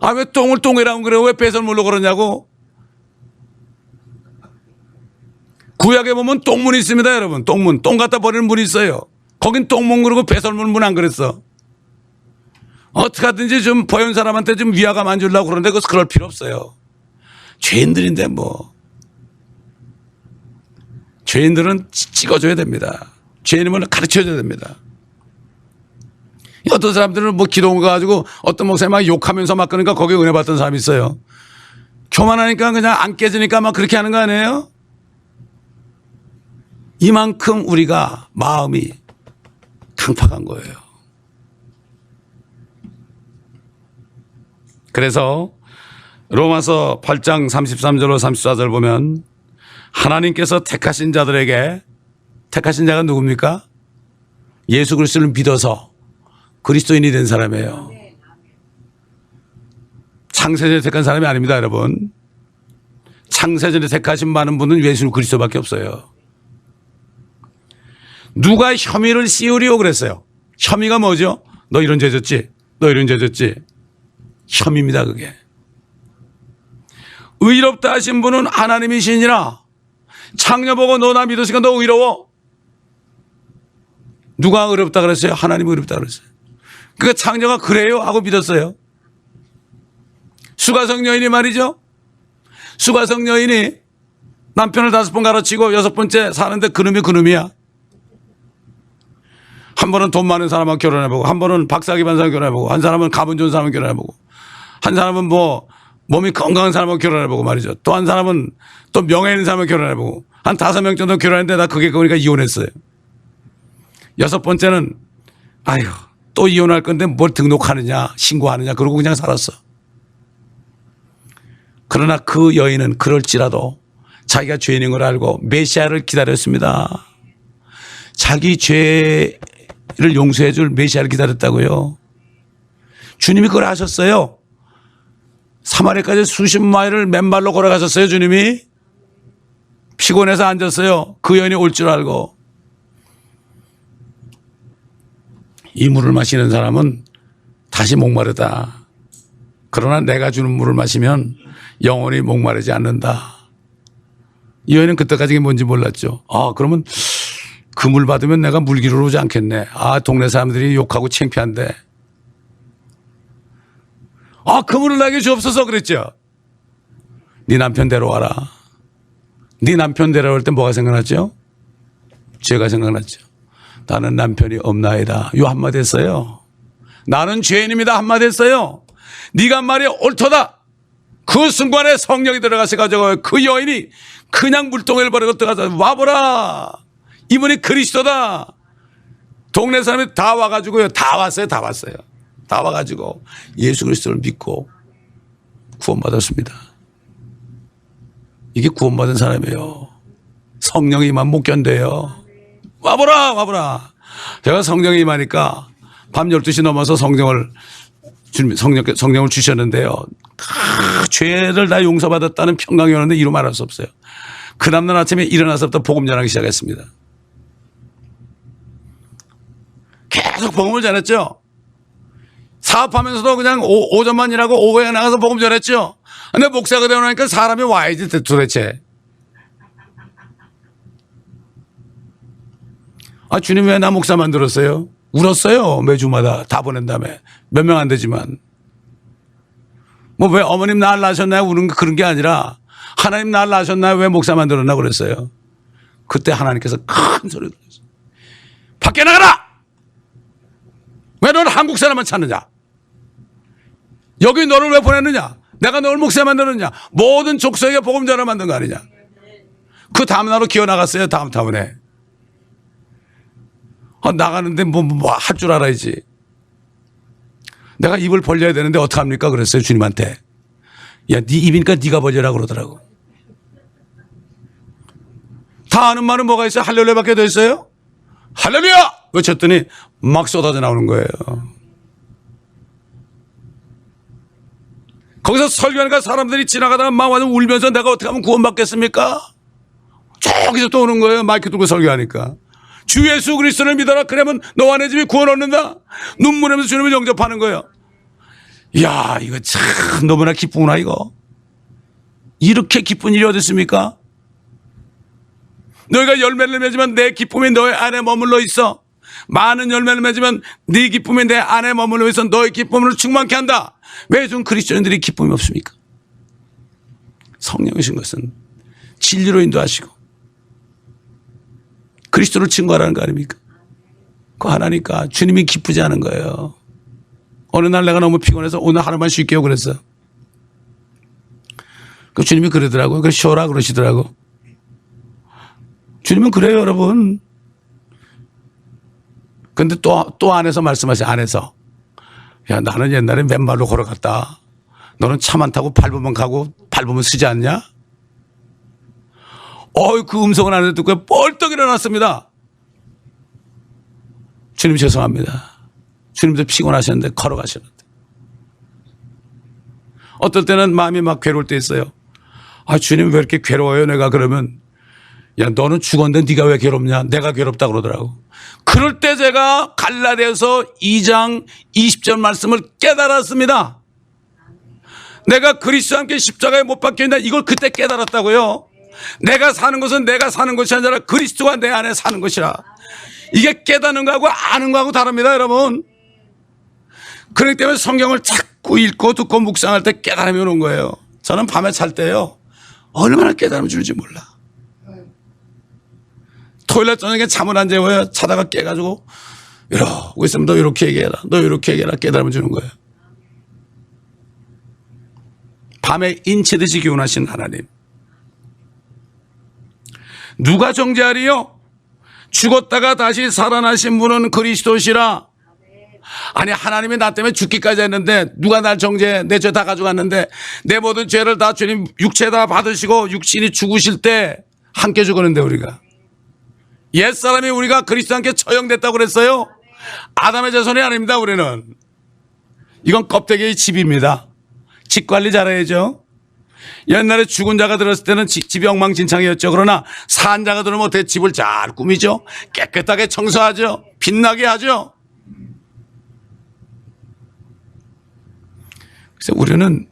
[SPEAKER 1] 아 왜 똥을 똥이라고 그래요? 왜 배설물로 그러냐고. 구약에 보면 똥문이 있습니다, 여러분. 똥문. 똥 갖다 버리는 문이 있어요. 거긴 똥문 그러고 배설물 문 안 그랬어. 어떻게 하든지 좀 보현 사람한테 좀 위화감 안 주려고 그러는데 그거 그럴 필요 없어요. 죄인들인데 뭐. 죄인들은 찍어줘야 됩니다. 죄인임을 가르쳐줘야 됩니다. 어떤 사람들은 뭐 기도원 가가지고 어떤 목사님 막 욕하면서 막 그러니까 거기에 은혜 받던 사람이 있어요. 교만하니까 그냥 안 깨지니까 막 그렇게 하는 거 아니에요? 이만큼 우리가 마음이 강팍한 거예요. 그래서 로마서 8장 33절로 34절 보면 하나님께서 택하신 자들에게, 택하신 자가 누굽니까? 예수 그리스도를 믿어서 그리스도인이 된 사람이에요. 창세전에 택한 사람이 아닙니다, 여러분. 창세전에 택하신 많은 분은 예수 그리스도밖에 없어요. 누가 혐의를 씌우려고 그랬어요? 혐의가 뭐죠? 너 이런 죄 졌지? 너 이런 죄 졌지? 혐의입니다, 그게. 의롭다 하신 분은 하나님이시니라. 창녀 보고 너 나 믿으니까 너 의로워. 누가 의롭다 그랬어요? 하나님이 의롭다 그랬어요. 그러니까 창녀가 그래요 하고 믿었어요. 수가성 여인이 말이죠. 수가성 여인이 남편을 5번 가르치고 6번째 사는데 그놈이야. 한 번은 돈 많은 사람하고 결혼해보고, 한 번은 박사기 반 사람 결혼해보고, 한 사람은 가문 좋은 사람하고 결혼해보고, 한 사람은 뭐 몸이 건강한 사람하고 결혼해보고 말이죠. 또 한 사람은 또 명예 있는 사람하고 결혼해보고, 한 5명 정도 결혼했는데 나 그게 그러니까 이혼했어요. 6번째는 아휴 또 이혼할 건데 뭘 등록하느냐 신고하느냐 그러고 그냥 살았어. 그러나 그 여인은 그럴지라도 자기가 죄인인 걸 알고 메시아를 기다렸습니다. 자기 죄를 용서해 줄 메시아를 기다렸다고요. 주님이 그걸 하셨어요. 사마리아까지 수십 마일을 맨발로 걸어가셨어요. 주님이 피곤해서 앉았어요. 그 여인이 올 줄 알고. 이 물을 마시는 사람은 다시 목마르다. 그러나 내가 주는 물을 마시면 영원히 목마르지 않는다. 이 여인은 그때까지 뭔지 몰랐죠. 아, 그러면 그 물 받으면 내가 물기로 오지 않겠네. 아, 동네 사람들이 욕하고 창피한데. 아, 그 물을 나에게 주옵소서 그랬죠. 네 남편 데려와라. 네 남편 데려올 때 뭐가 생각났죠? 죄가 생각났죠. 나는 남편이 없나이다. 요 한마디 했어요. 나는 죄인입니다. 한마디 했어요. 네가 한 말이 옳도다. 그 순간에 성령이 들어가셔가지고 그 여인이 그냥 물동이를 버리고 들어가서 와보라. 이분이 그리스도다. 동네 사람이 다 와가지고요. 다 왔어요. 다 왔어요. 다 와가지고 예수 그리스도를 믿고 구원받았습니다. 이게 구원받은 사람이에요. 성령이 임하면 못 견뎌요. 와보라 와보라. 제가 성령이 임하니까 밤 12시 넘어서 성령을 주셨는데요. 죄를 다 용서받았다는 평강이 오는데 이루 말할 수 없어요. 그 다음날 아침에 일어나서부터 복음 전하기 시작했습니다. 계속 복음을 전했죠. 사업하면서도 그냥 오전만 일하고 오후에 나가서 복음 전했죠. 근데 목사가 되고 나니까 사람이 와야지 도대체. 아, 주님 왜 나 목사 만들었어요? 울었어요. 매주마다 다 보낸 다음에. 몇 명 안 되지만. 뭐 왜 어머님 날 낳으셨나요? 우는 그런 게 아니라 하나님 날 낳으셨나요? 왜 목사 만들었나 그랬어요. 그때 하나님께서 큰 소리 들었어요. 밖에 나가라! 왜 너는 한국 사람만 찾느냐? 여기 너를 왜 보냈느냐? 내가 너를 목사 만들었느냐? 모든 족속에게 복음 전을 만든 거 아니냐? 그 다음날로 기어 나갔어요. 다음 타운에. 나가는데 뭐 할 줄 알아야지. 내가 입을 벌려야 되는데 어떡합니까? 그랬어요. 주님한테. 야, 네 입이니까 네가 벌려라 그러더라고. 다 아는 말은 뭐가 있어요? 할렐루야밖에 더 있어요? 할렐루야! 외쳤더니 막 쏟아져 나오는 거예요. 거기서 설교하니까 사람들이 지나가다가 막 와서 울면서 내가 어떻게 하면 구원받겠습니까? 저기서 또 오는 거예요. 마이크 들고 설교하니까. 주 예수 그리스도를 믿어라. 그러면 너와 내 집이 구원 얻는다. 눈물 흘리면서 주님을 영접하는 거예요. 이야, 이거 참 너무나 기쁘구나 이거. 이렇게 기쁜 일이 어디 있습니까? 너희가 열매를 맺으면 내 기쁨이 너희 안에 머물러 있어. 많은 열매를 맺으면 네 기쁨이 내 안에 머물러 있어. 너희 기쁨을 충만케 한다. 왜 좀 그리스도인들이 기쁨이 없습니까? 성령이신 것은 진리로 인도하시고 그리스도를 증거하라는 거 아닙니까? 그거 하나니까 주님이 기쁘지 않은 거예요. 어느 날 내가 너무 피곤해서 오늘 하루만 쉴게요 그랬어. 그 주님이 그러더라고요. 그래 쉬어라 그러시더라고. 주님은 그래요 여러분. 근데 또 안에서 말씀하세요. 안에서. 야, 나는 옛날에 맨발로 걸어갔다. 너는 차 안 타고 밟으면 가고 밟으면 쓰지 않냐? 그 음성을 안 듣고 뻘떡 일어났습니다. 주님 죄송합니다. 주님도 피곤하셨는데 걸어가셨는데. 어떨 때는 마음이 막 괴로울 때 있어요. 주님 왜 이렇게 괴로워요? 내가 그러면 야 너는 죽었는데 네가 왜 괴롭냐? 내가 괴롭다 그러더라고. 그럴 때 제가 갈라디아서 2장 20절 말씀을 깨달았습니다. 내가 그리스도와 함께 십자가에 못 박혀있다 이걸 그때 깨달았다고요. 내가 사는 것은 내가 사는 것이 아니라 그리스도가 내 안에 사는 것이라. 이게 깨닫는 거하고 아는 거하고 다릅니다 여러분. 그렇기 때문에 성경을 자꾸 읽고 듣고 묵상할 때 깨달음이 오는 거예요. 저는 밤에 잘 때요 얼마나 깨달음 주는지 몰라. 토요일날 저녁에 잠을 안 재워요. 자다가 깨가지고 이러고 있으면 너 이렇게 얘기해라 너 이렇게 얘기해라 깨달음을 주는 거예요. 밤에 인치듯이 기운하신 하나님. 누가 정죄하리요? 죽었다가 다시 살아나신 분은 그리스도시라. 아니 하나님이 나 때문에 죽기까지 했는데 누가 날 정죄해? 내 죄 다 가져갔는데 내 모든 죄를 다 주님 육체 다 받으시고 육신이 죽으실 때 함께 죽었는데 우리가 옛사람이 우리가 그리스도 함께 처형됐다고 그랬어요. 아담의 자손이 아닙니다. 우리는 이건 껍데기의 집입니다. 집 관리 잘해야죠. 옛날에 죽은 자가 들었을 때는 집이 엉망진창이었죠. 그러나 산 자가 들으면 어떻게 집을 잘 꾸미죠. 깨끗하게 청소하죠. 빛나게 하죠. 그래서 우리는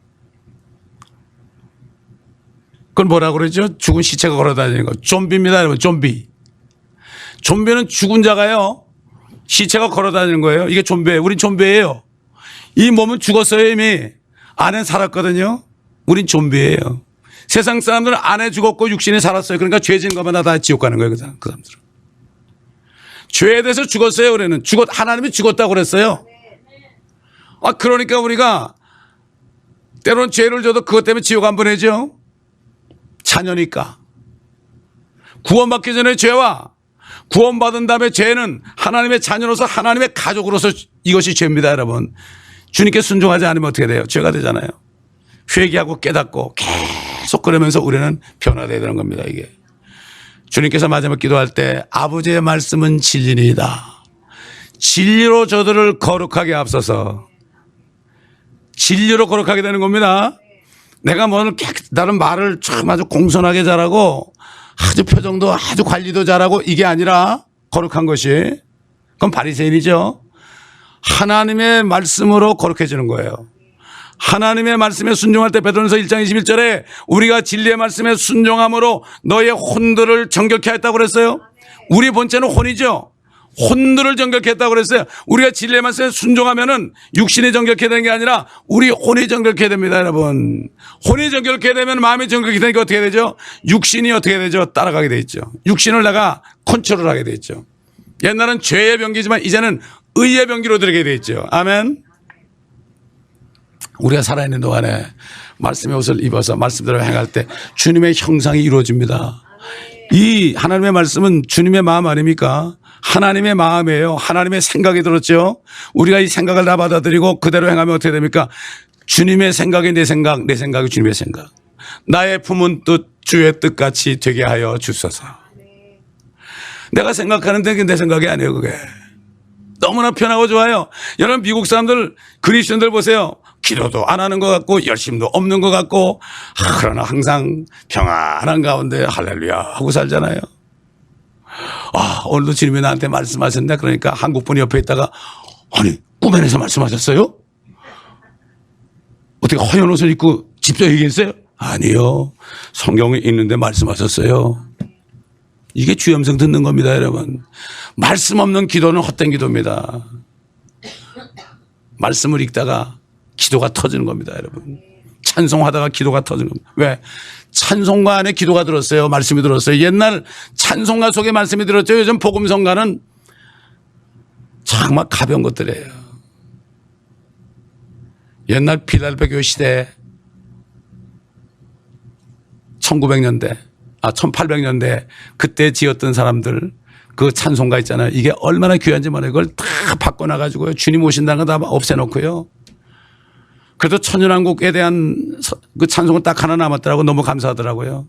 [SPEAKER 1] 그걸 뭐라고 그러죠? 죽은 시체가 걸어다니는 거. 좀비입니다 여러분. 좀비. 좀비는 죽은 자가요 시체가 걸어다니는 거예요. 이게 좀비예요. 우린 좀비예요. 이 몸은 죽었어요. 이미 안에 살았거든요. 우린 좀비예요. 세상 사람들은 안에 죽었고 육신이 살았어요. 그러니까 죄 지은 것마다 다 지옥 가는 거예요. 그 사람들은. 죄에 대해서 죽었어요. 우리는 하나님이 죽었다고 그랬어요. 그러니까 우리가 때로는 죄를 져도 그것 때문에 지옥 안 보내죠. 자녀니까. 구원받기 전에 죄와 구원받은 다음에 죄는 하나님의 자녀로서 하나님의 가족으로서 이것이 죄입니다 여러분. 주님께 순종하지 않으면 어떻게 돼요? 죄가 되잖아요. 회개하고 깨닫고 계속 그러면서 우리는 변화되어야 되는 겁니다. 이게 주님께서 마지막 기도할 때 아버지의 말씀은 진리이다. 진리로 저들을 거룩하게 앞서서 진리로 거룩하게 되는 겁니다. 내가 뭐 다른 말을 참 아주 공손하게 잘하고 아주 표정도 아주 관리도 잘하고 이게 아니라 거룩한 것이 그건 바리새인이죠. 하나님의 말씀으로 거룩해지는 거예요. 하나님의 말씀에 순종할 때 베드로전서 1장 21절에 우리가 진리의 말씀에 순종함으로 너의 혼들을 정결케 하였다고 그랬어요. 우리 본체는 혼이죠. 혼들을 정결케 했다고 그랬어요. 우리가 진리의 말씀에 순종하면은 육신이 정결케 되는 게 아니라 우리 혼이 정결케 됩니다 여러분. 혼이 정결케 되면 마음이 정결케 되니까 어떻게 되죠? 육신이 어떻게 되죠? 따라가게 돼 있죠. 육신을 내가 컨트롤하게 돼 있죠. 옛날은 죄의 병기지만 이제는 의의 병기로 들게 돼 있죠. 아멘. 우리가 살아있는 동안에 말씀의 옷을 입어서 말씀대로 행할 때 주님의 형상이 이루어집니다. 이 하나님의 말씀은 주님의 마음 아닙니까? 하나님의 마음이에요. 하나님의 생각이 들었죠. 우리가 이 생각을 다 받아들이고 그대로 행하면 어떻게 됩니까? 주님의 생각이 내 생각, 내 생각이 주님의 생각. 나의 품은 뜻 주의 뜻같이 되게 하여 주소서. 내가 생각하는데 그게 내 생각이 아니에요. 그게 너무나 편하고 좋아요. 여러분 미국 사람들 그리스도인들 보세요. 기도도 안 하는 것 같고 열심도 없는 것 같고 그러나 항상 평안한 가운데 할렐루야 하고 살잖아요. 오늘도 주님이 나한테 말씀하셨네. 그러니까 한국 분이 옆에 있다가 아니 꿈에서 말씀하셨어요? 어떻게 허연 옷을 입고 집도 얘기했어요? 아니요. 성경에 있는데 말씀하셨어요. 이게 주의 음성 듣는 겁니다 여러분. 말씀 없는 기도는 헛된 기도입니다. 말씀을 읽다가 기도가 터지는 겁니다 여러분. 찬송하다가 기도가 터지는 겁니다. 왜? 찬송가 안에 기도가 들었어요. 말씀이 들었어요. 옛날 찬송가 속에 말씀이 들었죠. 요즘 복음성가는 정말 가벼운 것들이에요. 옛날 필라델피아 교회 시대에 1900년대 1800년대 그때 지었던 사람들 그 찬송가 있잖아요. 이게 얼마나 귀한지 몰라요. 그걸 다 바꿔놔가지고요. 주님 오신다는 거 다 없애놓고요. 그래도 천연왕국에 대한 그 찬송은 딱 하나 남았더라고. 너무 감사하더라고요.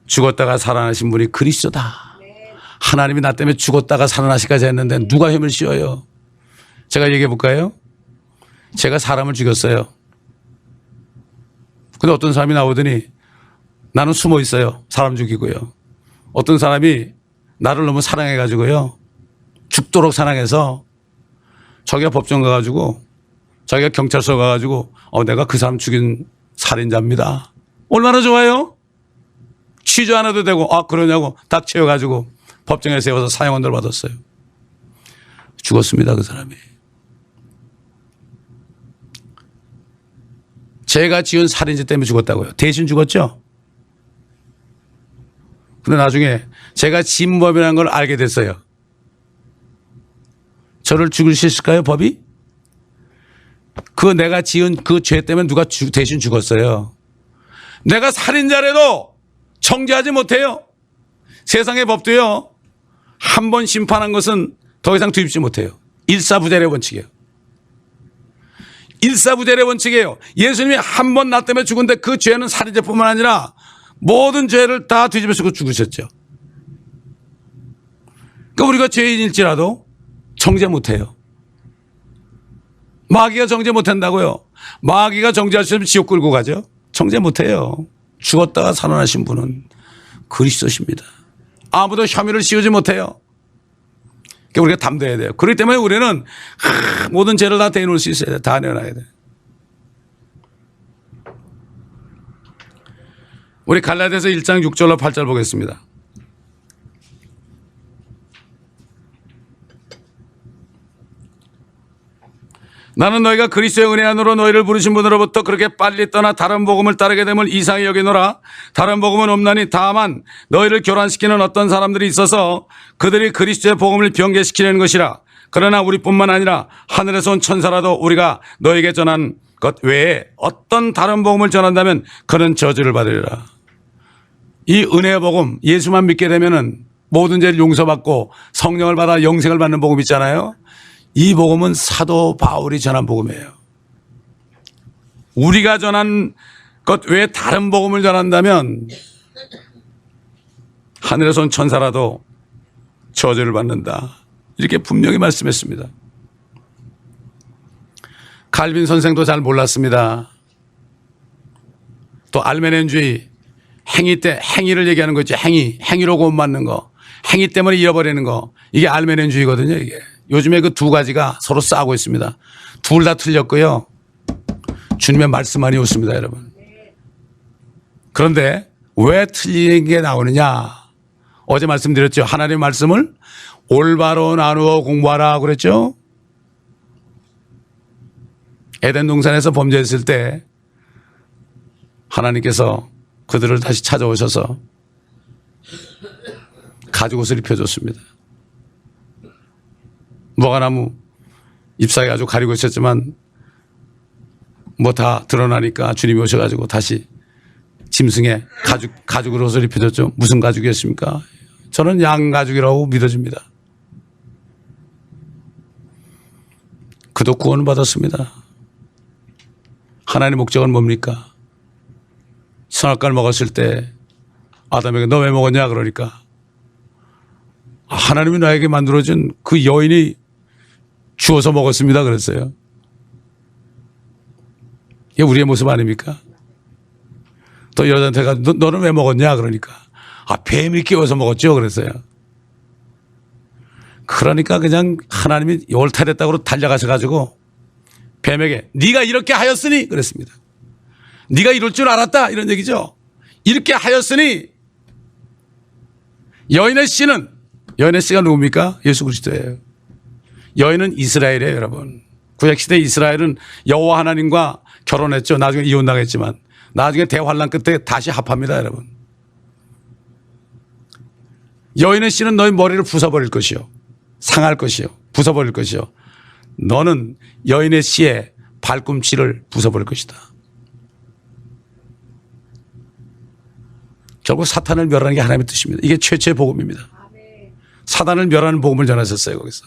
[SPEAKER 1] 죽었다가 살아나신 분이 그리스도다. 하나님이 나 때문에 죽었다가 살아나시까지 했는데 누가 힘을 씌워요? 제가 얘기해 볼까요? 제가 사람을 죽였어요. 근데 어떤 사람이 나오더니 나는 숨어 있어요. 사람 죽이고요. 어떤 사람이 나를 너무 사랑해가지고요. 죽도록 사랑해서 자기가 법정 가가지고 자기가 경찰서 가가지고 내가 그 사람 죽인 살인자입니다. 얼마나 좋아요? 취조 안 해도 되고 그러냐고 딱 채워가지고 법정에 세워서 사형원들 받았어요. 죽었습니다. 그 사람이. 제가 지은 살인죄 때문에 죽었다고요. 대신 죽었죠. 근데 나중에 제가 진범이라는 걸 알게 됐어요. 저를 죽일 수 있을까요, 법이? 내가 지은 그 죄 때문에 누가 대신 죽었어요. 내가 살인자라도 정죄하지 못해요. 세상의 법도요. 한 번 심판한 것은 더 이상 뒤집지 못해요. 일사부재의 원칙이에요. 일사부재의 원칙이에요. 예수님이 한 번 나 때문에 죽은데 그 죄는 살인죄뿐만 아니라 모든 죄를 다 뒤집어 쓰고 죽으셨죠. 그러니까 우리가 죄인일지라도 정죄 못해요. 마귀가 정죄 못한다고요. 마귀가 정죄할 수 있으면 지옥 끌고 가죠. 정죄 못해요. 죽었다가 살아나신 분은 그리스도십니다. 아무도 혐의를 씌우지 못해요. 그러니까 우리가 담대해야 돼요. 그렇기 때문에 우리는 모든 죄를 다 대놓을 수 있어야 돼요. 다 내놔야 돼요. 우리 갈라디아서 1장 6절로 8절 보겠습니다. 나는 너희가 그리스도의 은혜 안으로 너희를 부르신 분으로부터 그렇게 빨리 떠나 다른 복음을 따르게 됨을 이상히 여기노라. 다른 복음은 없나니 다만 너희를 교란시키는 어떤 사람들이 있어서 그들이 그리스도의 복음을 변개시키려는 것이라. 그러나 우리뿐만 아니라 하늘에서 온 천사라도 우리가 너에게 전한 것 외에 어떤 다른 복음을 전한다면 그는 저주를 받으리라. 이 은혜의 복음, 예수만 믿게 되면은 모든 죄를 용서받고 성령을 받아 영생을 받는 복음 있잖아요. 이 복음은 사도 바울이 전한 복음이에요. 우리가 전한 것 외에 다른 복음을 전한다면 하늘에서 온 천사라도 저주를 받는다. 이렇게 분명히 말씀했습니다. 칼빈 선생도 잘 몰랐습니다. 또 알메넨주의 행위 때 행위를 얘기하는 거 있죠. 행위로 구원받는 거, 행위 때문에 잃어버리는 거, 이게 알메넨주의거든요. 이게 요즘에 그 두 가지가 서로 싸우고 있습니다. 둘 다 틀렸고요. 주님의 말씀만이 옳습니다, 여러분. 그런데 왜 틀린 게 나오느냐? 어제 말씀드렸죠. 하나님의 말씀을 올바로 나누어 공부하라 그랬죠. 에덴 동산에서 범죄했을 때 하나님께서 그들을 다시 찾아오셔서 가죽옷을 입혀줬습니다. 무화과나무 잎사귀 가지고 가리고 있었지만 뭐 다 드러나니까 주님이 오셔가지고 다시 짐승에 가죽으로 옷을 입혀줬죠. 무슨 가죽이었습니까? 저는 양 가죽이라고 믿어집니다. 그도 구원을 받았습니다. 하나님의 목적은 뭡니까? 선악과를 먹었을 때 아담에게 너 왜 먹었냐 그러니까 하나님이 나에게 만들어준 그 여인이 주워서 먹었습니다 그랬어요. 이게 우리의 모습 아닙니까? 또 여자한테 가 너는 왜 먹었냐 그러니까 뱀이 끼워서 먹었죠 그랬어요. 그러니까 그냥 하나님이 옳다랬다고 달려가셔가지고 뱀에게 네가 이렇게 하였으니 그랬습니다. 네가 이럴 줄 알았다 이런 얘기죠. 이렇게 하였으니 여인의 씨는 여인의 씨가 누굽니까? 예수 그리스도예요. 여인은 이스라엘이에요 여러분. 구약시대 이스라엘은 여호와 하나님과 결혼했죠. 나중에 이혼당했지만 나중에 대환란 끝에 다시 합합니다 여러분. 여인의 씨는 너희 머리를 부숴버릴 것이요 상할 것이요 부숴버릴 것이요 너는 여인의 씨의 발꿈치를 부숴버릴 것이다. 결국 사탄을 멸하는 게 하나님의 뜻입니다. 이게 최초의 복음입니다. 사단을 멸하는 복음을 전하셨어요, 거기서.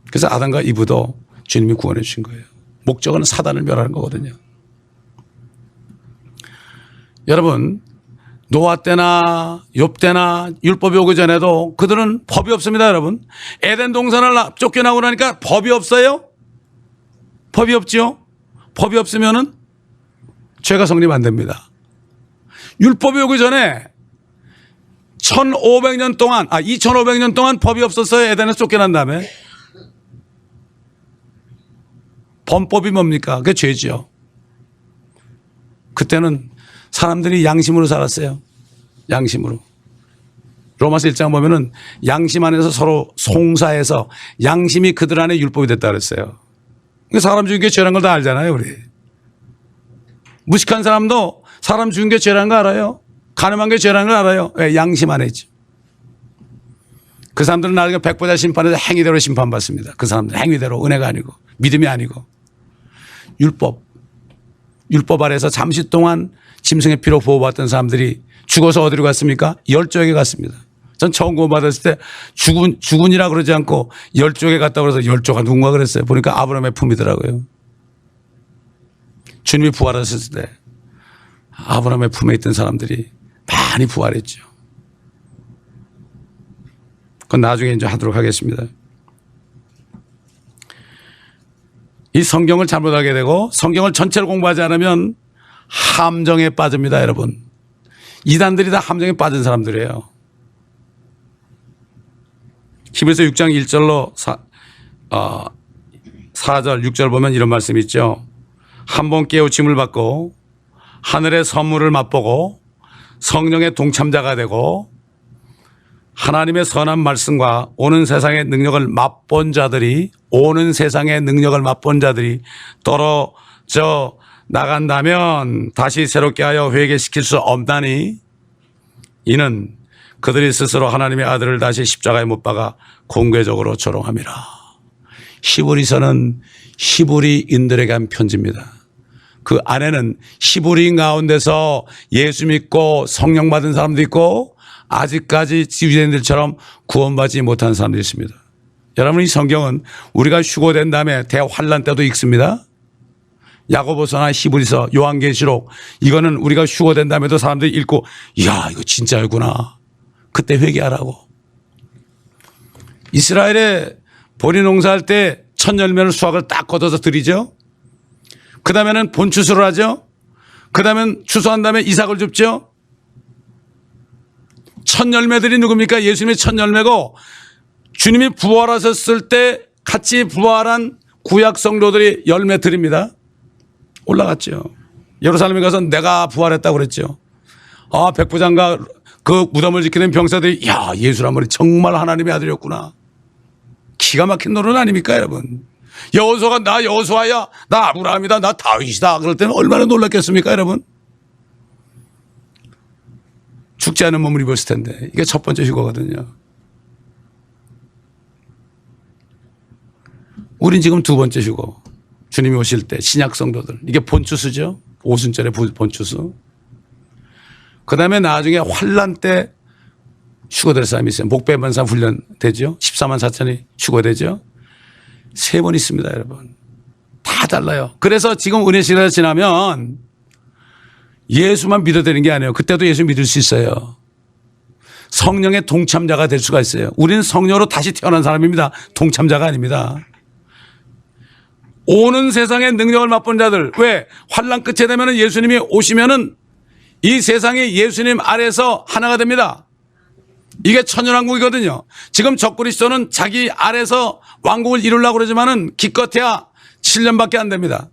[SPEAKER 1] 그래서 아담과 이브도 주님이 구원해 주신 거예요. 목적은 사단을 멸하는 거거든요. 여러분, 노아 때나 욥 때나 율법이 오기 전에도 그들은 법이 없습니다, 여러분. 에덴 동산을 쫓겨나고 나니까 법이 없어요? 법이 없죠? 법이 없으면은 죄가 성립 안 됩니다. 율법이 오기 전에 2500년 동안 법이 없었어요. 에덴에서 쫓겨난 다음에. 범법이 뭡니까? 그게 죄죠. 그때는 사람들이 양심으로 살았어요. 양심으로. 로마서 1장 보면은 양심 안에서 서로 송사해서 양심이 그들 안에 율법이 됐다 그랬어요. 사람 죽인 게 죄라는 걸 다 알잖아요, 우리. 무식한 사람도 사람 죽인 게 죄라는 거 알아요. 가늠한 게 죄라는 걸 알아요. 왜? 양심 안에 있죠. 그 사람들은 나중에 백보자 심판에서 행위대로 심판받습니다. 그 사람들 행위대로, 은혜가 아니고 믿음이 아니고. 율법 아래서 잠시 동안 짐승의 피로 보호받던 사람들이 죽어서 어디로 갔습니까? 열조에게 갔습니다. 전 처음 구원받았을 때 죽은이라 그러지 않고 열조에게 갔다고 그래서 열조가 누군가 그랬어요. 보니까 아브라함의 품이더라고요. 주님이 부활하셨을 때 아브라함의 품에 있던 사람들이 많이 부활했죠. 그건 나중에 이제 하도록 하겠습니다. 이 성경을 잘못 알게 되고 성경을 전체를 공부하지 않으면 함정에 빠집니다, 여러분. 이단들이 다 함정에 빠진 사람들이에요. 히브리서 6장 1절로 4절, 6절 보면 이런 말씀이 있죠. 한번 깨우침을 받고 하늘의 선물을 맛보고 성령의 동참자가 되고 하나님의 선한 말씀과 오는 세상의 능력을 맛본 자들이 떨어져 나간다면 다시 새롭게 하여 회개시킬 수 없다니 이는 그들이 스스로 하나님의 아들을 다시 십자가에 못 박아 공개적으로 조롱함이라. 히브리서는 히브리인들에게 한 편지입니다. 그 안에는 히브리인 가운데서 예수 믿고 성령 받은 사람도 있고 아직까지 유대인들처럼 구원받지 못한 사람도 있습니다. 여러분, 이 성경은 우리가 휴거된 다음에 대환란 때도 읽습니다. 야고보서나 히브리서, 요한계시록, 이거는 우리가 휴거된 다음에도 사람들이 읽고 이야, 이거 진짜였구나. 그때 회개하라고. 이스라엘에 보리 농사할 때 첫 열매는 수확을 딱 걷어서 드리죠. 그 다음에는 본추수를 하죠. 그 다음엔 추수한 다음에 이삭을 줍죠. 첫 열매들이 누굽니까? 예수님의 첫 열매고 주님이 부활하셨을 때 같이 부활한 구약 성도들이 열매 드립니다. 올라갔죠. 예루살렘에 가서 내가 부활했다고 그랬죠. 백부장과 그 무덤을 지키는 병사들이 야, 예수란 말이 정말 하나님의 아들이었구나. 기가 막힌 노릇 아닙니까, 여러분? 여호수아가 나 여호수아야, 나 아브라함이다, 나 다윗이다. 그럴 때는 얼마나 놀랐겠습니까, 여러분? 죽지 않은 몸을 입었을 텐데 이게 첫 번째 휴거거든요. 우린 지금 두 번째 휴거. 주님이 오실 때 신약 성도들. 이게 본추수죠. 오순절의 본추수. 그 다음에 나중에 환란 때 휴거될 사람이 있어요. 목배반사 훈련 되죠. 14만 4천이 휴거되죠. 세 번 있습니다, 여러분. 다 달라요. 그래서 지금 은혜 시대가 지나면 예수만 믿어야 되는 게 아니에요. 그때도 예수 믿을 수 있어요. 성령의 동참자가 될 수가 있어요. 우리는 성령으로 다시 태어난 사람입니다. 동참자가 아닙니다. 오는 세상의 능력을 맛본 자들. 왜? 환란 끝에 되면 예수님이 오시면은 이 세상이 예수님 아래서 하나가 됩니다. 이게 천연왕국이거든요. 지금 적그리스도는 자기 아래서 왕국을 이루려고 그러지만은 기껏해야 7년밖에 안 됩니다.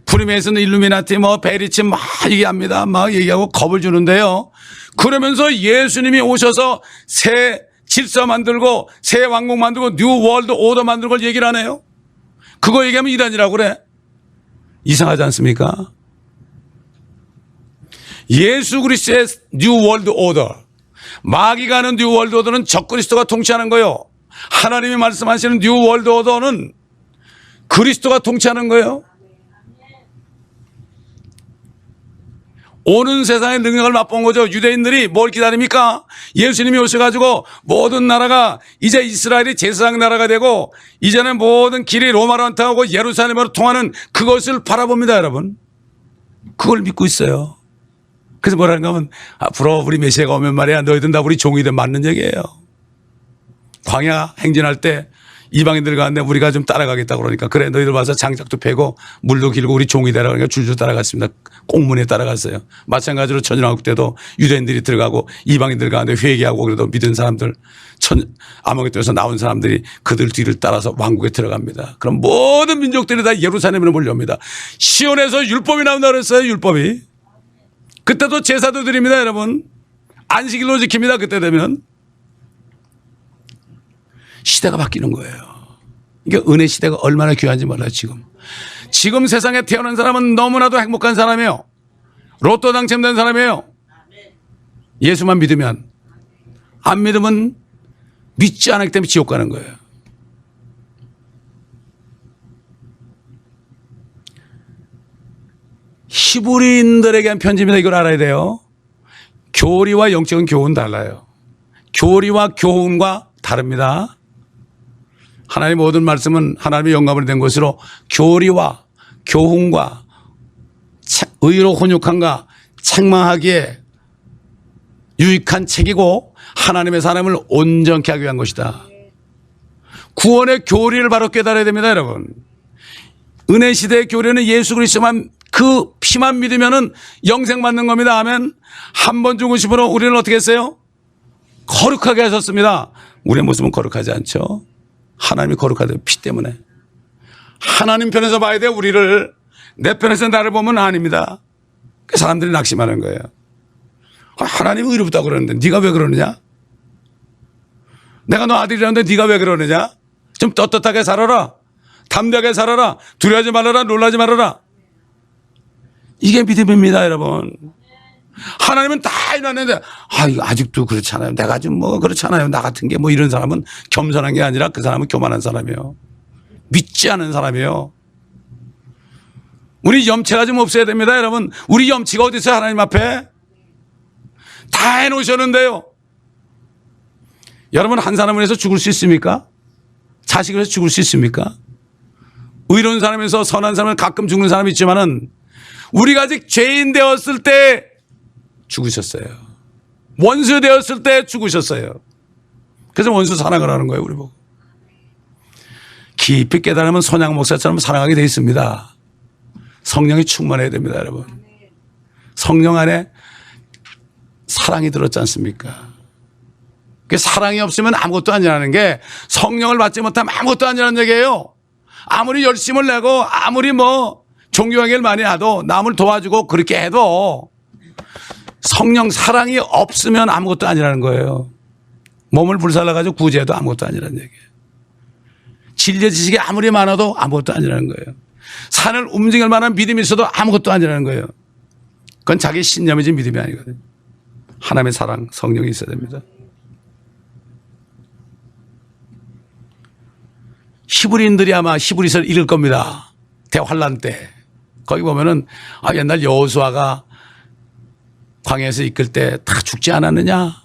[SPEAKER 1] 프리메이슨, 일루미나티, 베리치 막 얘기합니다. 막 얘기하고 겁을 주는데요. 그러면서 예수님이 오셔서 새 질서 만들고 새 왕국 만들고 뉴 월드 오더 만들고 걸 얘기를 하네요. 그거 얘기하면 이단이라고 그래. 이상하지 않습니까? 예수 그리스도의 뉴 월드 오더, 마귀가 하는 뉴 월드 오더는 적그리스도가 통치하는 거예요. 하나님이 말씀하시는 뉴 월드 오더는 그리스도가 통치하는 거예요. 오는 세상의 능력을 맛본 거죠. 유대인들이 뭘 기다립니까? 예수님이 오셔가지고 모든 나라가 이제 이스라엘이 제사장 나라가 되고 이제는 모든 길이 로마로 안 통하고 예루살렘으로 통하는 그것을 바라봅니다, 여러분. 그걸 믿고 있어요. 그래서 뭐라는가 하면 앞으로 우리 메시아가 오면 말이야 너희들 다 우리 종이 돼 맞는 얘기예요. 광야 행진할 때 이방인들 가는데 우리가 좀 따라가겠다고 그러니까 그래 너희들 와서 장작도 패고 물도 길고 우리 종이 되라 그러니까 줄줄 따라갔습니다. 공문에 따라갔어요. 마찬가지로 천연왕국 때도 유대인들이 들어가고 이방인들 가는데 회개하고 그래도 믿은 사람들 아마겟돈에서 나온 사람들이 그들 뒤를 따라서 왕국에 들어갑니다. 그럼 모든 민족들이 다 예루살렘으로 몰려옵니다. 시온에서 율법이 나온다고 그랬어요. 율법이. 그때도 제사도 드립니다, 여러분. 안식일로 지킵니다. 그때 되면. 시대가 바뀌는 거예요. 이게 은혜 시대가 얼마나 귀한지 몰라요, 지금. 지금 세상에 태어난 사람은 너무나도 행복한 사람이에요. 로또 당첨된 사람이에요. 예수만 믿으면. 안 믿으면 믿지 않기 때문에 지옥 가는 거예요. 히브리인들에게 한 편지입니다. 이걸 알아야 돼요. 교리와 영적인 교훈은 달라요. 교리와 교훈과 다릅니다. 하나님의 모든 말씀은 하나님의 영감으로 된 것으로 교리와 교훈과 의로 혼육함과 책망하기에 유익한 책이고 하나님의 사람을 온전케 하기 위한 것이다. 구원의 교리를 바로 깨달아야 됩니다, 여러분. 은혜 시대의 교리는 예수 그리스도만 그 피만 믿으면은 영생 받는 겁니다. 아멘. 한 번 죽으심으로 우리는 어떻게 했어요? 거룩하게 하셨습니다. 우리의 모습은 거룩하지 않죠. 하나님이 거룩하대요. 피 때문에. 하나님 편에서 봐야 돼요. 우리를. 내 편에서 나를 보면 아닙니다. 사람들이 낙심하는 거예요. 하나님은 의롭다고 그러는데 네가 왜 그러느냐? 내가 너 아들이라는데 네가 왜 그러느냐? 좀 떳떳하게 살아라. 담대하게 살아라. 두려워하지 말아라. 놀라지 말아라. 이게 믿음입니다, 여러분. 하나님은 다 해놨는데 이거 아직도 그렇잖아요. 내가 좀 뭐 그렇잖아요. 나 같은 게 뭐 이런 사람은 겸손한 게 아니라 그 사람은 교만한 사람이에요. 믿지 않은 사람이에요. 우리 염치가 좀 없어야 됩니다, 여러분. 우리 염치가 어디 있어요, 하나님 앞에? 다 해놓으셨는데요. 여러분, 한 사람을 위해서 죽을 수 있습니까? 자식을 위해서 죽을 수 있습니까? 의로운 사람에서 선한 사람은 가끔 죽는 사람이 있지만은 우리가 아직 죄인 되었을 때 죽으셨어요. 원수 되었을 때 죽으셨어요. 그래서 원수 사랑을 하는 거예요, 우리 보고. 깊이 깨달으면 손양 목사처럼 사랑하게 되어 있습니다. 성령이 충만해야 됩니다, 여러분. 성령 안에 사랑이 들었지 않습니까? 사랑이 없으면 아무것도 아니라는 게 성령을 받지 못하면 아무것도 아니라는 얘기예요. 아무리 열심을 내고 아무리 뭐 종교행위를 많이 해도 남을 도와주고 그렇게 해도 성령 사랑이 없으면 아무것도 아니라는 거예요. 몸을 불살라가지고 구제해도 아무것도 아니라는 얘기예요. 진리 지식이 아무리 많아도 아무것도 아니라는 거예요. 산을 움직일 만한 믿음이 있어도 아무것도 아니라는 거예요. 그건 자기 신념이지 믿음이 아니거든요. 하나님의 사랑, 성령이 있어야 됩니다. 히브리인들이 아마 히브리서를 읽을 겁니다. 대환란 때. 거기 보면은 옛날 여호수아가 광야에서 이끌 때 다 죽지 않았느냐.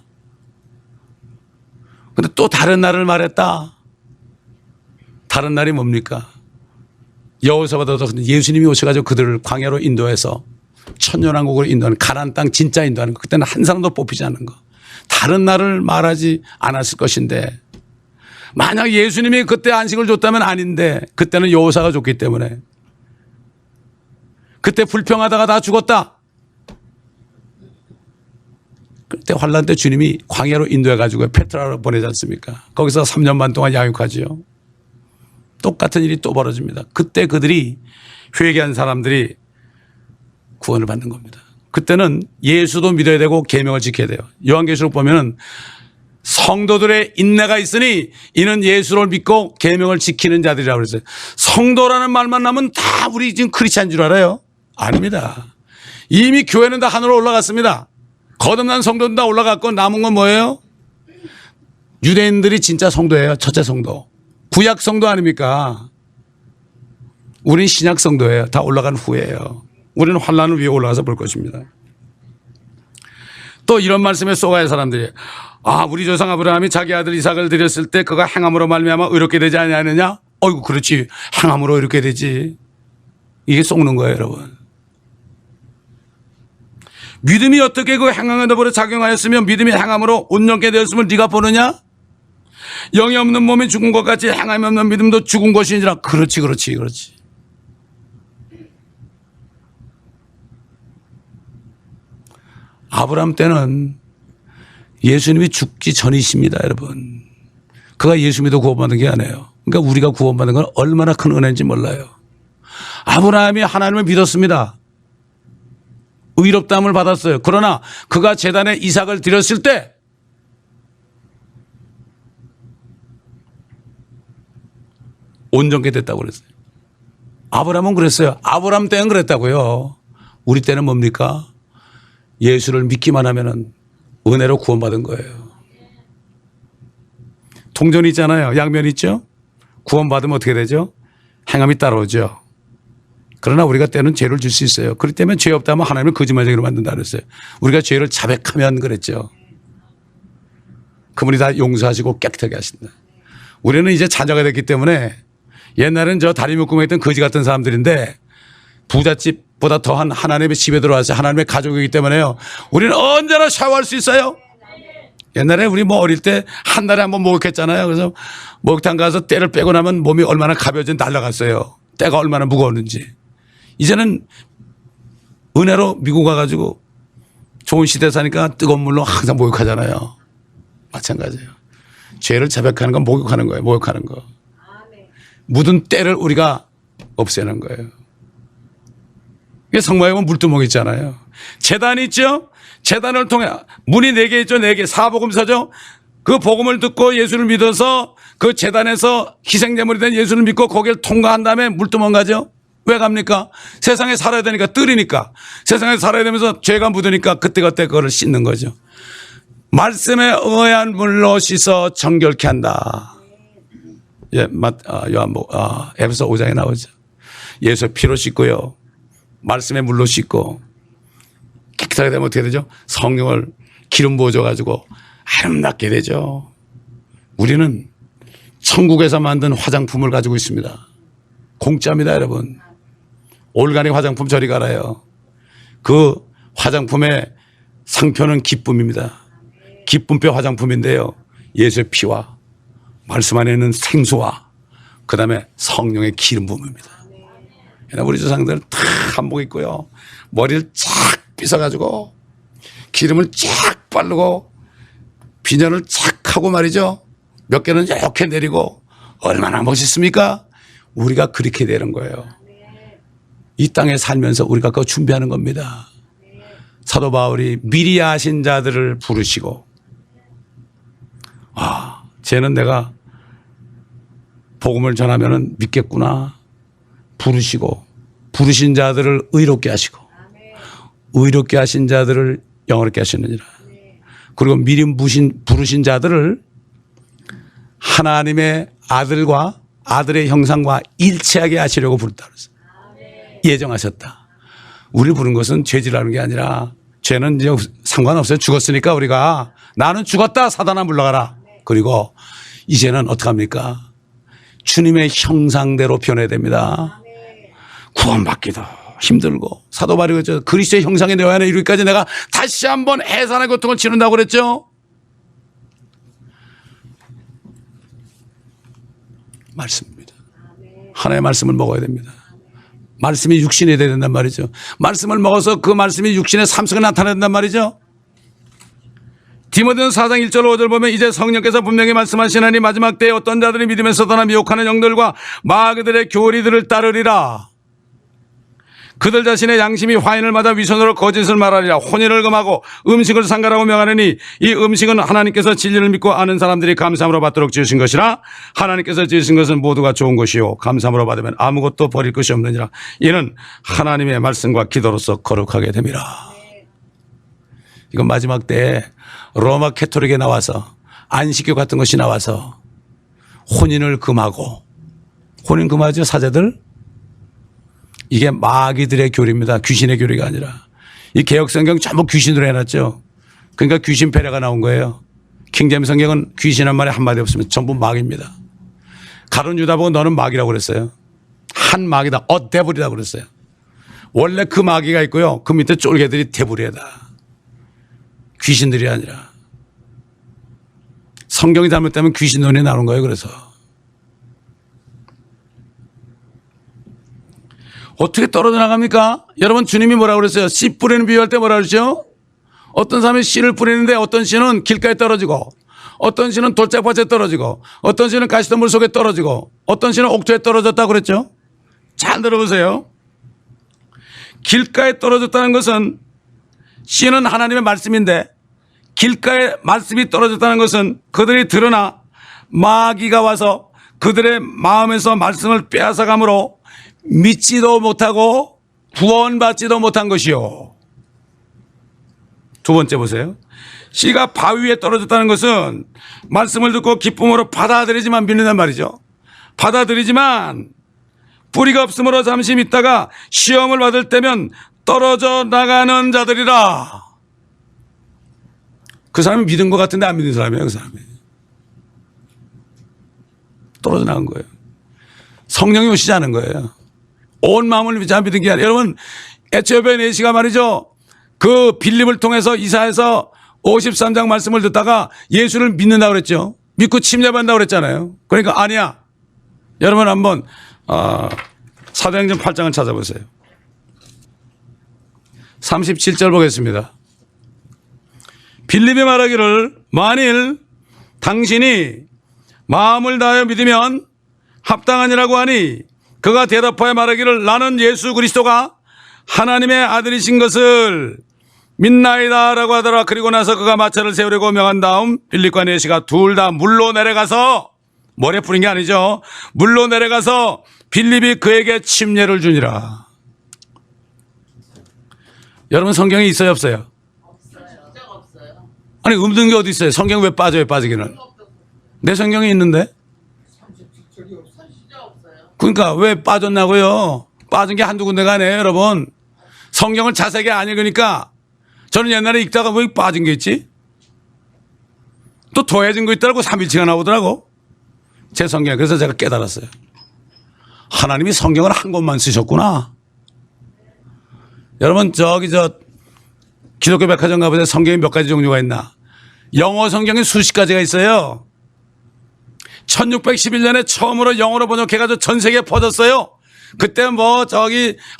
[SPEAKER 1] 근데 또 다른 날을 말했다. 다른 날이 뭡니까? 여호수아보다 더 예수님이 오셔가지고 그들을 광야로 인도해서 천년왕국으로 인도하는 가나안 땅 진짜 인도하는 거. 그때는 한 사람도 뽑히지 않은 거. 다른 날을 말하지 않았을 것인데 만약 예수님이 그때 안식을 줬다면 아닌데 그때는 여호수아가 줬기 때문에 그때 불평하다가 다 죽었다. 그때 환란 때 주님이 광야로 인도해가지고 페트라로 보내지 않습니까? 거기서 3년 반 동안 양육하지요. 똑같은 일이 또 벌어집니다. 그때 그들이 회개한 사람들이 구원을 받는 겁니다. 그때는 예수도 믿어야 되고 계명을 지켜야 돼요. 요한계시록 보면은 성도들의 인내가 있으니 이는 예수를 믿고 계명을 지키는 자들이라고 그랬어요. 성도라는 말만 나면 다 우리 지금 크리스찬인 줄 알아요? 아닙니다. 이미 교회는 다 하늘로 올라갔습니다. 거듭난 성도는 다 올라갔고 남은 건 뭐예요? 유대인들이 진짜 성도예요. 첫째 성도. 구약 성도 아닙니까? 우린 신약 성도예요. 다 올라간 후예요. 우리는 환란을 위해 올라가서 볼 것입니다. 또 이런 말씀에 쏘가야 사람들이 우리 조상 아브라함이 자기 아들 이삭을 드렸을 때 그가 행함으로 말미암아 의롭게 되지 아니하느냐? 어이구 그렇지 행함으로 의롭게 되지. 이게 속는 거예요 여러분. 믿음이 어떻게 그 행함의 더불어 작용하였으며 믿음이 행함으로 온전케 되었음을 네가 보느냐? 영이 없는 몸이 죽은 것 같이 행함이 없는 믿음도 죽은 것이니라. 그렇지. 아브라함 때는 예수님이 죽기 전이십니다 여러분. 그가 예수 믿어 구원받은 게 아니에요. 그러니까 우리가 구원받은 건 얼마나 큰 은혜인지 몰라요. 아브라함이 하나님을 믿었습니다. 의롭다함을 받았어요. 그러나 그가 제단에 이삭을 드렸을 때 온전케 됐다고 그랬어요. 아브라함은 그랬어요. 아브라함 때는 그랬다고요. 우리 때는 뭡니까? 예수를 믿기만 하면은 은혜로 구원받은 거예요. 동전이 있잖아요. 양면이 있죠. 구원받으면 어떻게 되죠? 행함이 따라오죠. 그러나 우리가 때는 죄를 줄 수 있어요. 그렇기 때문에 죄 없다면 하나님을 거짓말쟁이로 만든다 그랬어요. 우리가 죄를 자백하면 그랬죠. 그분이 다 용서하시고 깨끗하게 하신다. 우리는 이제 자녀가 됐기 때문에 옛날엔 저 다리 묶고 있던 거지 같은 사람들인데 부잣집보다 더한 하나님의 집에 들어와서 하나님의 가족이기 때문에요. 우리는 언제나 샤워할 수 있어요. 옛날에 우리 어릴 때 한 달에 한번 목욕했잖아요. 그래서 목욕탕 가서 때를 빼고 나면 몸이 얼마나 가벼워져 날아갔어요. 때가 얼마나 무거웠는지. 이제는 은혜로 미국 가가지고 좋은 시대 사니까 뜨거운 물로 항상 목욕하잖아요. 마찬가지예요. 죄를 자백하는 건 목욕하는 거예요. 목욕하는 거. 묻은 때를 우리가 없애는 거예요. 성막에 보면 물두멍 있잖아요. 제단이 있죠. 제단을 통해 문이 4개 있죠. 4개 사복음서죠. 그 복음을 듣고 예수를 믿어서 그 제단에서 희생제물이 된 예수를 믿고 거기를 통과한 다음에 물두멍 가죠. 왜 갑니까? 세상에 살아야 되니까 뜰이니까 세상에 살아야 되면서 죄가 묻으니까 그때그때 그거를 씻는 거죠. 말씀에 의한 물로 씻어 정결케 한다. 에베소 5장에 나오죠. 예수의 피로 씻고요. 말씀의 물로 씻고 깨끗하게 되면 어떻게 되죠? 성령을 기름 부어줘가지고 아름답게 되죠. 우리는 천국에서 만든 화장품을 가지고 있습니다. 공짜입니다 여러분. 올가닉 화장품 저리 가라요. 그 화장품의 상표는 기쁨입니다. 기쁨표 화장품인데요. 예수의 피와 말씀 안에 있는 생수와 그 다음에 성령의 기름 부음입니다. 우리 조상들 다 한복 입고요. 머리를 쫙 빗어가지고 기름을 쫙 바르고 비녀를 쫙 하고 말이죠. 몇 개는 이렇게 내리고 얼마나 멋있습니까? 우리가 그렇게 되는 거예요. 이 땅에 살면서 우리가 그거 준비하는 겁니다. 사도 바울이 미리 아신 자들을 부르시고 쟤는 내가 복음을 전하면 믿겠구나. 부르시고 부르신 자들을 의롭게 하시고 의롭게 하신 자들을 영원롭게 하시느니라. 그리고 미리 부르신 자들을 하나님의 아들과 아들의 형상과 일치하게 하시려고 부르다 그랬어요. 예정하셨다. 우리를 부른 것은 죄질하는 게 아니라 죄는 이제 상관없어요. 죽었으니까 우리가 나는 죽었다 사단아 물러가라. 그리고 이제는 어떡합니까? 주님의 형상대로 변해야 됩니다. 구원받기도 힘들고 사도 바울이 그랬죠. 그리스도의 형상의 내 안에 이르기까지 내가 다시 한번 해산의 고통을 치른다고 그랬죠. 말씀입니다. 하나님의 말씀을 먹어야 됩니다. 말씀이 육신이 돼야 된단 말이죠. 말씀을 먹어서 그 말씀이 육신의 삶 속에 나타난단 말이죠. 디모데전 4장 1절 5절 보면 이제 성령께서 분명히 말씀하시나니 마지막 때에 어떤 자들이 믿음에서 떠나 미혹하는 영들과 마귀들의 교리들을 따르리라. 그들 자신의 양심이 화인을 맞아 위선으로 거짓을 말하리라. 혼인을 금하고 음식을 상가라고 명하느니 이 음식은 하나님께서 진리를 믿고 아는 사람들이 감사함으로 받도록 지으신 것이라. 하나님께서 지으신 것은 모두가 좋은 것이요 감사함으로 받으면 아무것도 버릴 것이 없느니라. 이는 하나님의 말씀과 기도로서 거룩하게 됨이라. 이건 마지막 때에 로마 캐토릭에 나와서 안식교 같은 것이 나와서 혼인을 금하고 혼인 금하죠 사제들. 이게 마귀들의 교리입니다. 귀신의 교리가 아니라. 이 개혁성경 전부 귀신으로 해놨죠. 그러니까 귀신 패례가 나온 거예요. 킹제임스 성경은 귀신 한 말에 한마디 없으면 전부 마귀입니다. 가룟 유다 보고 너는 마귀라고 그랬어요. 한 마귀다. 데블이라고 그랬어요. 원래 그 마귀가 있고요. 그 밑에 쫄개들이 데블이다. 귀신들이 아니라. 성경이 잘못되면 귀신 논이 나오는 거예요. 그래서. 어떻게 떨어져 나갑니까? 여러분 주님이 뭐라고 그랬어요? 씨 뿌리는 비유할 때 뭐라고 그러죠? 어떤 사람이 씨를 뿌리는데 어떤 씨는 길가에 떨어지고 어떤 씨는 돌짝밭에 떨어지고 어떤 씨는 가시덤불 속에 떨어지고 어떤 씨는 옥토에 떨어졌다고 그랬죠? 잘 들어보세요. 길가에 떨어졌다는 것은 씨는 하나님의 말씀인데 길가에 말씀이 떨어졌다는 것은 그들이 드러나 마귀가 와서 그들의 마음에서 말씀을 빼앗아가므로 믿지도 못하고 구원받지도 못한 것이요. 두 번째 보세요. 씨가 바위 위에 떨어졌다는 것은 말씀을 듣고 기쁨으로 받아들이지만 믿는단 말이죠. 받아들이지만 뿌리가 없으므로 잠시 믿다가 시험을 받을 때면 떨어져 나가는 자들이라. 그 사람이 믿은 것 같은데 안 믿는 사람이에요. 그 사람이. 떨어져 나간 거예요. 성령이 오시지 않은 거예요. 온 마음을 믿지 않는 게 아니라. 여러분 에티오피아 내시가 말이죠. 그 빌립을 통해서 이사에서 53장 말씀을 듣다가 예수를 믿는다고 그랬죠. 믿고 침례받는다고 그랬잖아요. 그러니까 아니야. 여러분 한번 사도행전 8장을 찾아보세요. 37절 보겠습니다. 빌립이 말하기를 만일 당신이 마음을 다하여 믿으면 합당하니라고 하니 그가 대답하여 말하기를 나는 예수 그리스도가 하나님의 아들이신 것을 믿나이다 라고 하더라. 그리고 나서 그가 마차를 세우려고 명한 다음 빌립과 네시가 둘 다 물로 내려가서 모래 뿌린 게 아니죠. 물로 내려가서 빌립이 그에게 침례를 주니라. 여러분 성경에 있어요 없어요? 없어요. 아니 없는 게 어디 있어요? 성경 왜 빠져요 빠지기는? 내 성경에 있는데? 그러니까 왜 빠졌냐고요? 빠진 게 한두 군데가 아니에요 여러분. 성경을 자세하게 안 읽으니까 저는 옛날에 읽다가 왜 빠진 게 있지? 또 더해진 거 있더라고. 3일치가 나오더라고. 제 성경에. 그래서 제가 깨달았어요. 하나님이 성경을 한 권만 쓰셨구나. 여러분 기독교 백화점 가보세요. 성경이 몇 가지 종류가 있나. 영어 성경이 수십 가지가 있어요. 1611년에 처음으로 영어로 번역해가지고 전 세계에 퍼졌어요. 그때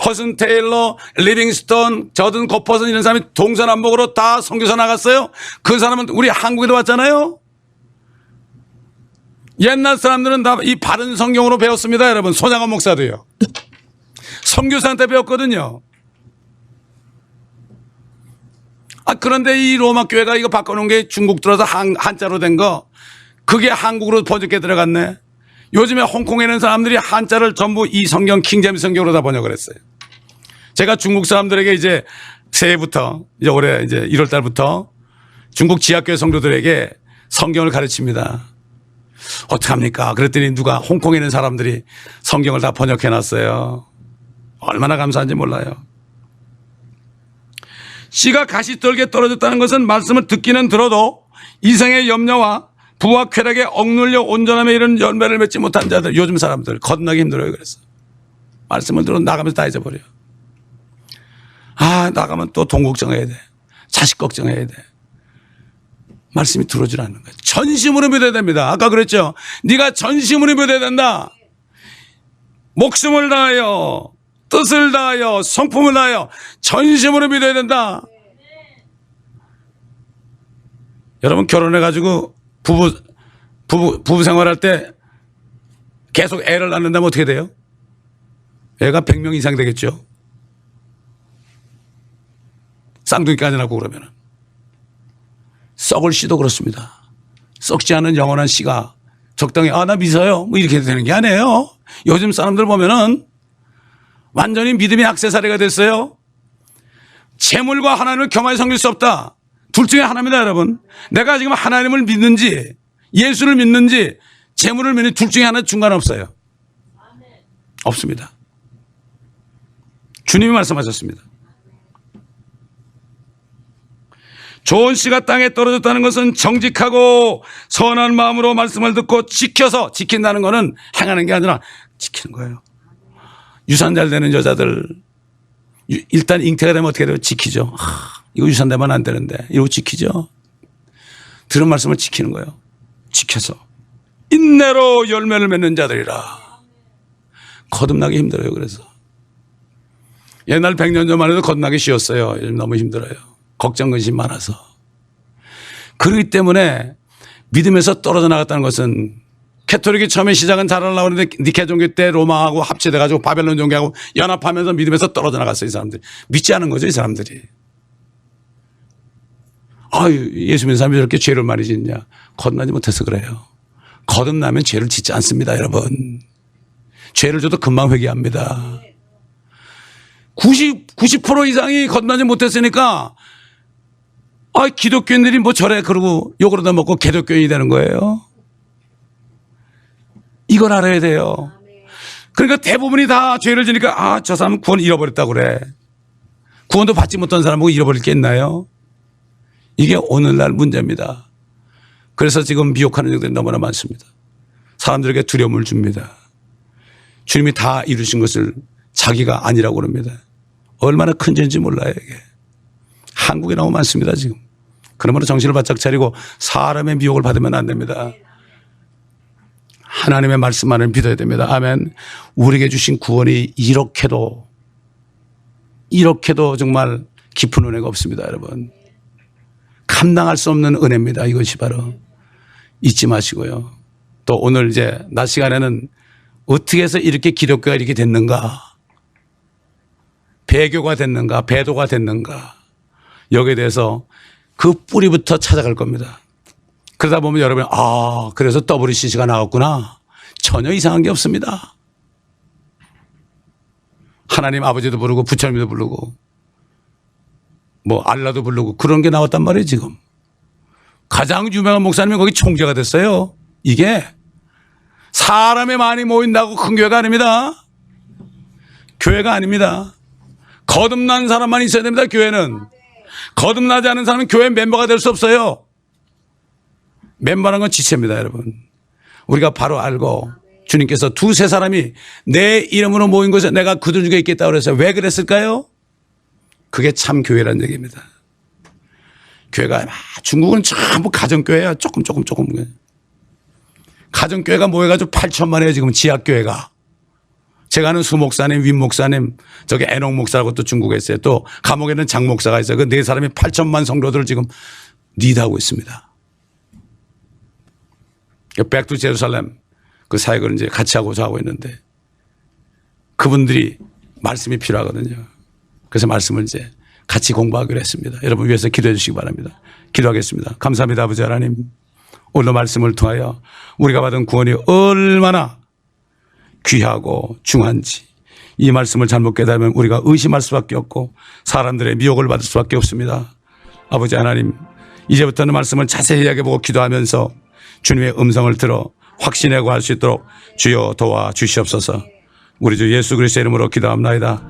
[SPEAKER 1] 허슨 테일러, 리빙스톤, 저든 고퍼슨 이런 사람이 동서남북으로 다 선교사 나갔어요. 그 사람은 우리 한국에도 왔잖아요. 옛날 사람들은 다 이 바른 성경으로 배웠습니다. 여러분 손양원 목사도요. 선교사한테 배웠거든요. 그런데 이 로마 교회가 이거 바꿔놓은 게 중국 들어서 한자로 된 거 그게 한국으로 번역해 들어갔네. 요즘에 홍콩에 있는 사람들이 한자를 전부 이 성경 킹제임스 성경으로 다 번역을 했어요. 제가 중국 사람들에게 이제 새해부터 이제 올해 이제 1월 달부터 중국 지하교회 성도들에게 성경을 가르칩니다. 어떡합니까? 그랬더니 누가 홍콩에 있는 사람들이 성경을 다 번역해 놨어요. 얼마나 감사한지 몰라요. 씨가 가시떨기에 떨어졌다는 것은 말씀을 듣기는 들어도 이생의 염려와 부와 쾌락에 억눌려 온전함에 이른 열매를 맺지 못한 자들, 요즘 사람들 겁나게 힘들어요. 그래서 말씀을 들어 나가면서 다 잊어버려요. 나가면 또 돈 걱정해야 돼. 자식 걱정해야 돼. 말씀이 들어오질 않는 거예요. 전심으로 믿어야 됩니다. 아까 그랬죠. 네가 전심으로 믿어야 된다. 목숨을 다하여 뜻을 다하여 성품을 다하여 전심으로 믿어야 된다. 여러분 결혼해가지고 부부 생활할 때 계속 애를 낳는다면 어떻게 돼요? 애가 100명 이상 되겠죠. 쌍둥이까지 낳고 그러면. 썩을 씨도 그렇습니다. 썩지 않은 영원한 씨가 적당히 나 믿어요 이렇게 되는 게 아니에요. 요즘 사람들 보면은 완전히 믿음의 액세서리가 됐어요. 재물과 하나님을 겸하여 섬길 수 없다. 둘 중에 하나입니다 여러분. 내가 지금 하나님을 믿는지 예수를 믿는지 재물을 믿는지 둘 중에 하나 중간에 없어요. 없습니다. 주님이 말씀하셨습니다. 좋은 씨가 땅에 떨어졌다는 것은 정직하고 선한 마음으로 말씀을 듣고 지켜서, 지킨다는 것은 행하는 게 아니라 지키는 거예요. 유산 잘 되는 여자들 일단 잉태가 되면 어떻게 돼요? 지키죠. 이거 유산 되면 안 되는데 이러고 지키죠. 들은 말씀을 지키는 거예요. 지켜서 인내로 열매를 맺는 자들이라. 거듭나기 힘들어요. 그래서 옛날 100년 전만 해도 거듭나기 쉬웠어요. 요즘 너무 힘들어요. 걱정 근심 많아서. 그렇기 때문에 믿음에서 떨어져 나갔다는 것은, 캐톨릭이 처음에 시작은 잘하려고 했는데 니케 종교 때 로마하고 합체돼가지고 바벨론 종교하고 연합하면서 믿음에서 떨어져 나갔어요. 이 사람들이 믿지 않은 거죠. 이 사람들이. 아유, 예수 믿는 사람이 저렇게 죄를 많이 짓냐. 거듭나지 못해서 그래요. 거듭나면 죄를 짓지 않습니다. 여러분, 죄를 져도 금방 회개합니다. 90% 이상이 거듭나지 못했으니까 기독교인들이 뭐 저래 그러고 욕을 얻어 먹고 개독교인이 되는 거예요. 이걸 알아야 돼요. 그러니까 대부분이 다 죄를 지니까 저 사람은 구원 잃어버렸다고 그래. 구원도 받지 못한 사람하고 잃어버릴 게 있나요? 이게 오늘날 문제입니다. 그래서 지금 미혹하는 일들이 너무나 많습니다. 사람들에게 두려움을 줍니다. 주님이 다 이루신 것을 자기가 아니라고 그럽니다. 얼마나 큰 죄인지 몰라요, 이게. 한국에 너무 많습니다, 지금. 그러므로 정신을 바짝 차리고 사람의 미혹을 받으면 안 됩니다. 하나님의 말씀만을 믿어야 됩니다. 아멘. 우리에게 주신 구원이 이렇게도 정말 깊은 은혜가 없습니다, 여러분. 감당할 수 없는 은혜입니다. 이것이 바로. 잊지 마시고요. 또 오늘 이제 낮 시간에는 어떻게 해서 이렇게 기독교가 이렇게 됐는가, 배교가 됐는가, 배도가 됐는가, 여기에 대해서 그 뿌리부터 찾아갈 겁니다. 그러다 보면 여러분이 그래서 WCC가 나왔구나. 전혀 이상한 게 없습니다. 하나님 아버지도 부르고 부처님도 부르고 뭐 알라도 부르고 그런 게 나왔단 말이에요. 지금 가장 유명한 목사님이 거기 총재가 됐어요. 이게 사람이 많이 모인다고 큰 교회가 아닙니다. 교회가 아닙니다. 거듭난 사람만 있어야 됩니다. 교회는. 거듭나지 않은 사람은 교회 멤버가 될 수 없어요. 멤버라는 건 지체입니다, 여러분. 우리가 바로 알고 주님께서 두세 사람이 내 이름으로 모인 곳에 내가 그들 중에 있겠다고 그랬어요. 왜 그랬을까요? 그게 참 교회라는 얘기입니다. 교회가 중국은 전부 가정교회야. 조금. 가정교회가 모여가지고 8천만 에 지금 지하교회가. 제가 아는 수 목사님, 윈 목사님, 저기 애녹 목사라고 또 중국에 있어요. 또 감옥에는 장 목사가 있어요. 그 네 사람이 8천만 성도들을 지금 리드하고 있습니다. 백두 제루살렘 그 사역을 이제 같이 하고자 하고 있는데 그분들이 말씀이 필요하거든요. 그래서 말씀을 이제 같이 공부하기로 했습니다. 여러분 위해서 기도해 주시기 바랍니다. 기도하겠습니다. 감사합니다. 아버지 하나님, 오늘 말씀을 통하여 우리가 받은 구원이 얼마나 귀하고 중한지 이 말씀을 잘못 깨달으면 우리가 의심할 수밖에 없고 사람들의 미혹을 받을 수밖에 없습니다. 아버지 하나님, 이제부터는 말씀을 자세히 이야기해보고 기도하면서 주님의 음성을 들어 확신에 구할 수 있도록 주여 도와주시옵소서. 우리 주 예수 그리스도의 이름으로 기도합나이다.